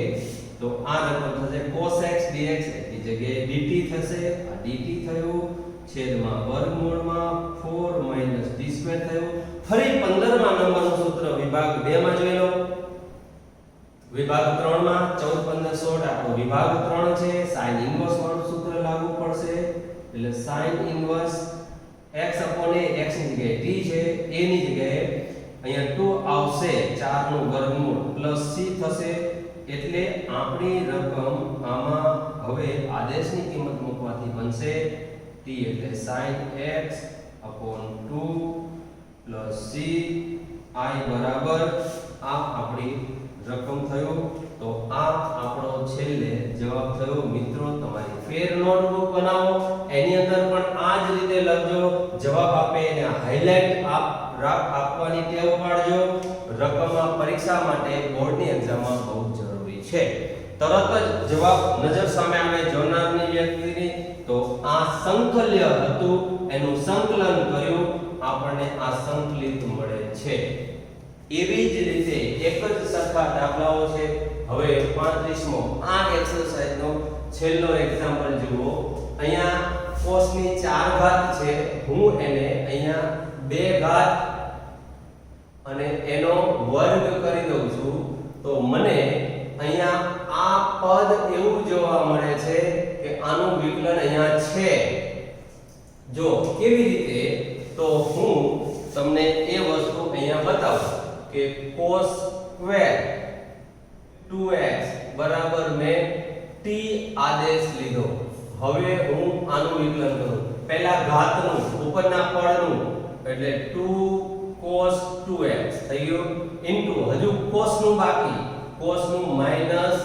તો આ રકમ થશે cos x dx ની જગ્યાએ dt થશે આ dt થયું છેદમાં વર્ગમૂળમાં 4 - t² થયું ફરી 15મા નંબરનું સૂત્ર વિભાગ 2 માં જોઈ લો વિભાગ 3 માં 14 15 16 આપણો વિભાગ 3 છે sin ઇન્વર્સ વાળું સૂત્ર લાગુ પડશે એટલે sin ઇન્વર્સ x/a x ની જગ્યાએ t છે a ની જગ્યાએ અહીંયા 2 આવશે 4 નું વર્ગમૂળ + c થશે એટલે આપણી રકમ આમાં હવે આદેશની કિંમત મૂકવાથી બનશે t એટલે sin x/2 + c i બરાબર આ આપણી રકમ થયો તો આ આપણો છેલ્લે જવાબ થયો મિત્રો તમારી ફેર નોટબુક બનાવો એની અંદર પણ આ જ રીતે લખજો જવાબ આપે એને હાઇલાઇટ આપવાની ટેવ પાડજો રકમમાં પરીક્ષા માટે બોર્ડની એક્ઝામમાં બહુ જરૂરી છે તરત જ જવાબ નજર સામે આવે જોનારની વ્યક્તિની તો આ સંકલ્ય હતું એનું સંકલન કર્યું આપણને આ સંકલિત મળે છે એવી જ રીતે એક જ સરખા દાખલાઓ છે હવે 35મો આ એક્સરસાઇઝનો છેલ્લો એક્ઝામ્પલ જુઓ અહીંયા cos ની 4 ઘાત છે હું એને અહીંયા 2 ઘાત અને એનો વર્ગ કરી દઉં છું તો મને અહીંયા આ પદ એવું જોવા મળે છે કે આનું વિકલન અહીંયા છે જો કેવી રીતે તો હું તમને એ વસ્તુ અહીંયા બતાવું કે cos² 2x બરાબર મેં t આદેશ લીધો હવે હું આનું વિકલન કરું પહેલા ઘાતનું ઉપરના પડનું એટલે 2 cos 2x થઈ ગયું ઇન્ટુ હજુ cos નું બાકી cos નું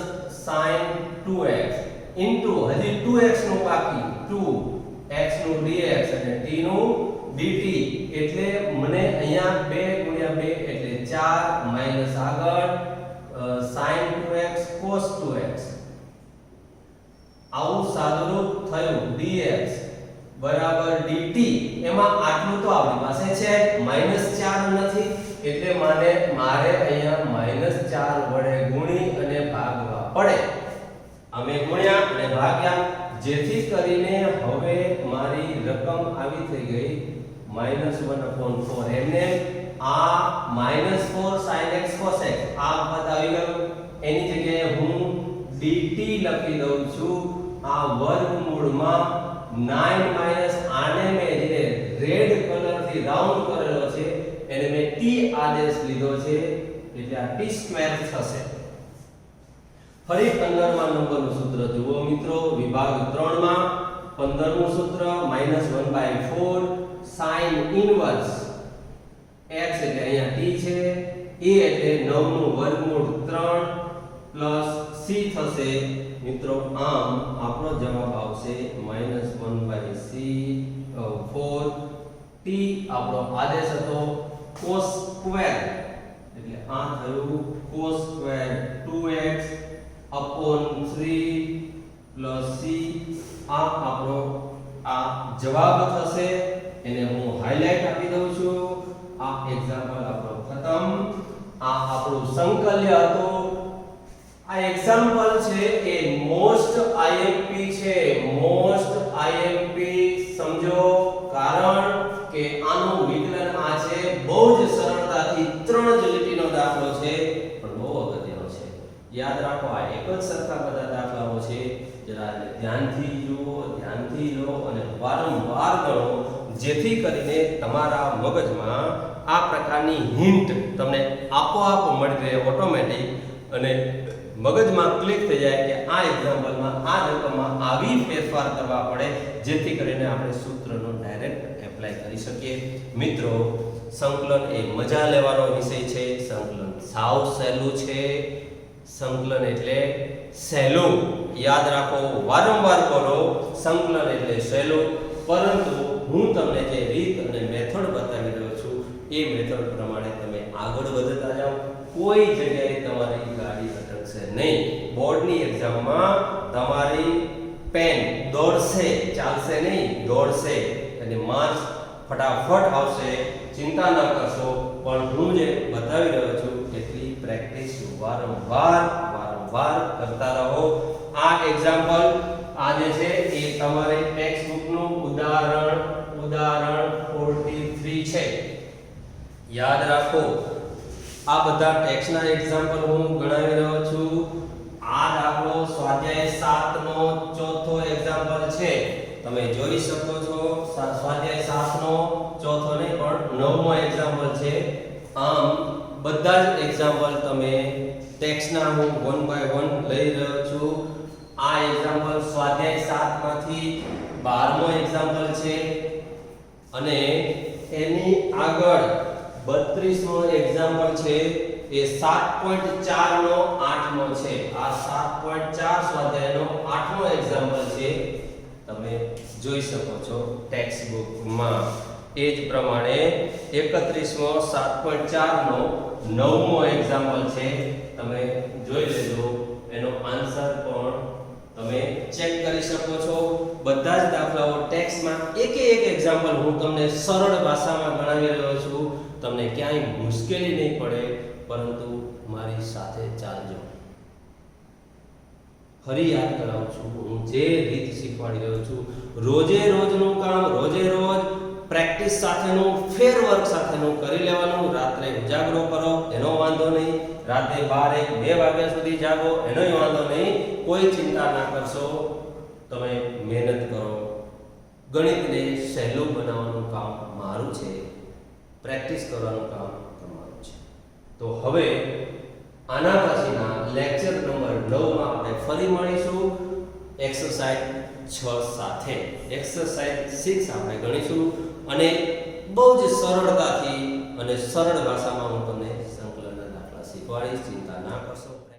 - sin 2x ઇન્ટુ હજી 2x નું બાકી 2x નું dx અને t નું dt એટલે મને અહીંયા 2 ગુણ્યા 2 એટલે 4 માઈનસ આગળ sin 2x cos 2x આવું સાદુરૂપ થયું dx બરાબર dt એમાં આટલું તો આપણી પાસે છે -4 નથી એટલે મારે અહીંયા -4 વડે ગુણી અને ભાગવા પડે અમે ગુણ્યા અને ભાગ્યા જેથી કરીને હવે મારી રકમ આવી થઈ ગઈ -1/4 એમને આ -4 sin x cos x આ પદ આવી ગયું એની જગ્યાએ હું dt લખી દઉં છું આ વર્ગમૂળમાં 9 આને મેં જે રેડ કલર થી રાઉન્ડ કરેલો છે એને મેં t આદેશ લીધો છે એટલે આ t² થશે ફરી 15મા નંબરનું સૂત્ર જુઓ મિત્રો વિભાગ 3 માં 15મું સૂત્ર -1/4 sin ઇન્વર્સ x એટલે અહીંયા t છે a એટલે 9 નું વર્ગમૂળ 3 પ્લસ c થશે મિત્રો આમ આપણો જવાબ આવશે -1/4 t આપણો આદેશ હતો cos સ્ક્વેર એટલે આ થયું cos square 2x upon 3 plus c આ આપણો આ જવાબ થશે એને હું હાઇલાઇટ આપી દઉં છું આ એક્ઝામ્પલ આપણો ખતમ આ આપણું સંકલ્ય હતું આ એક્ઝામ્પલ છે એ મોસ્ટ આઈએમપી છે મોસ્ટ આઈએમપી સમજો કારણ કે આનું વિકલન આ છે બહુ જ સરળતાથી 3 જ લીટીનો દાખલો છે પણ બહુ અગત્યનો છે યાદ રાખો આ એક જ સરખા બધા દાખલાઓ છે જરા ધ્યાનથી જુઓ ધ્યાનથી લો અને વારંવાર ગણો જેથી કરીને તમારા મગજમાં આ પ્રકારની હિન્ટ તમને આપોઆપ મળી રહે ઓટોમેટિક અને મગજમાં ક્લિક થઈ જાય કે આ એક્ઝામ્પલમાં આ રકમમાં આવી ફેરફાર કરવા પડે જેથી કરીને આપણે સૂત્રનો ડાયરેક્ટ એપ્લાય કરી શકીએ મિત્રો સંકલન એ મજા લેવાનો વિષય છે સંકલન સાવ સહેલું છે સંકલન એટલે સહેલું યાદ રાખો વારંવાર કરો સંકલન એટલે સહેલું પરંતુ હું તમને જે રીત અને મેથડ બતાવી રહ્યો છું એ મેથડ પ્રમાણે તમે આગળ વધતા જાઓ કોઈ જગ્યાએ તમારી ગાડી અટકશે નહીં બોર્ડની એક્ઝામમાં તમારી પેન દોડશે ચાલશે નહીં દોડશે અને માર્ક્સ ફટાફટ આવશે ચિંતા ન કરશો પણ હું જે બતાવી રહ્યો છું એટલી પ્રેક્ટિસ વારંવાર કરતા રહો આ એક્ઝામ્પલ આ જે છે એ તમારી ટેક્સ્ટ બુકનું ઉદાહરણ 43 છે યાદ રાખો આ બધા ટેક્સ્ટના એક્ઝામ્પલ હું ગણાવી રહ્યો છું આ દાખલો સ્વાધ્યાય 7 નો ચોથો એક્ઝામ્પલ છે તમે જોઈ શકો છો સ્વાધ્યાય 7 નો ચોથો નહીં પણ 9મો એક્ઝામ્પલ છે આમ બધા જ એક્ઝામ્પલ તમે ટેક્સ્ટના હું 1 બાય 1 લઈ રહ્યો છું આ એક્ઝામ્પલ સ્વાધ્યાય 7 માંથી 12મો એક્ઝામ્પલ છે અને એની આગળ 32મો એક્ઝામ્પલ છે એ 7.4 નો 8મો છે આ 7.4 સ્વાધ્યાયનો 8મો એક્ઝામ્પલ છે તમે જોઈ શકો છો ટેક્સ્ટ બુકમાં એ જ પ્રમાણે 31મો 7.4 નો 9મો એક્ઝામ્પલ છે તમે જોઈ લેજો એનો આન્સર પણ તમે ચેક કરી શકો છો બધા જ દાખલાઓ ટેક્સ્ટમાં એક એક્ઝામ્પલ હું તમને સરળ ભાષામાં ગણાવી રહ્યો છું તમને ક્યાંય મુશ્કેલી નહીં પડે પરંતુ મારી સાથે ચાલજો ફરી યાદ કરાવું છું હું જે રીત શીખવાડી રહ્યો છું રોજે રોજનું કામ રોજે રોજ પ્રેક્ટિસ સાથેનું ફેર વર્ક સાથેનું કરી લેવાનું રાત્રે ઉજાગરો કરો એનો વાંધો નહીં રાતે 12 1 2 વાગ્યા સુધી જાગો એનોય વાંધો નહીં કોઈ ચિંતા ના કરશો તમે મહેનત કરો ગણિતને સહેલું બનાવવાનું કામ મારું છે પ્રેક્ટિસ કરવાનું કામ તમારું છે તો હવે આના પછીના લેક્ચર નંબર 9 માં આપણે ફરી મળીશું એક્સરસાઇઝ 6 સાથે એક્સરસાઇઝ 6 આપણે ગણીશું અને બહુ જ સરળતાથી અને સરળ ભાષામાં હું તમને સંકલનના દાખલા શીખવાડીશ ચિંતા ના કરશો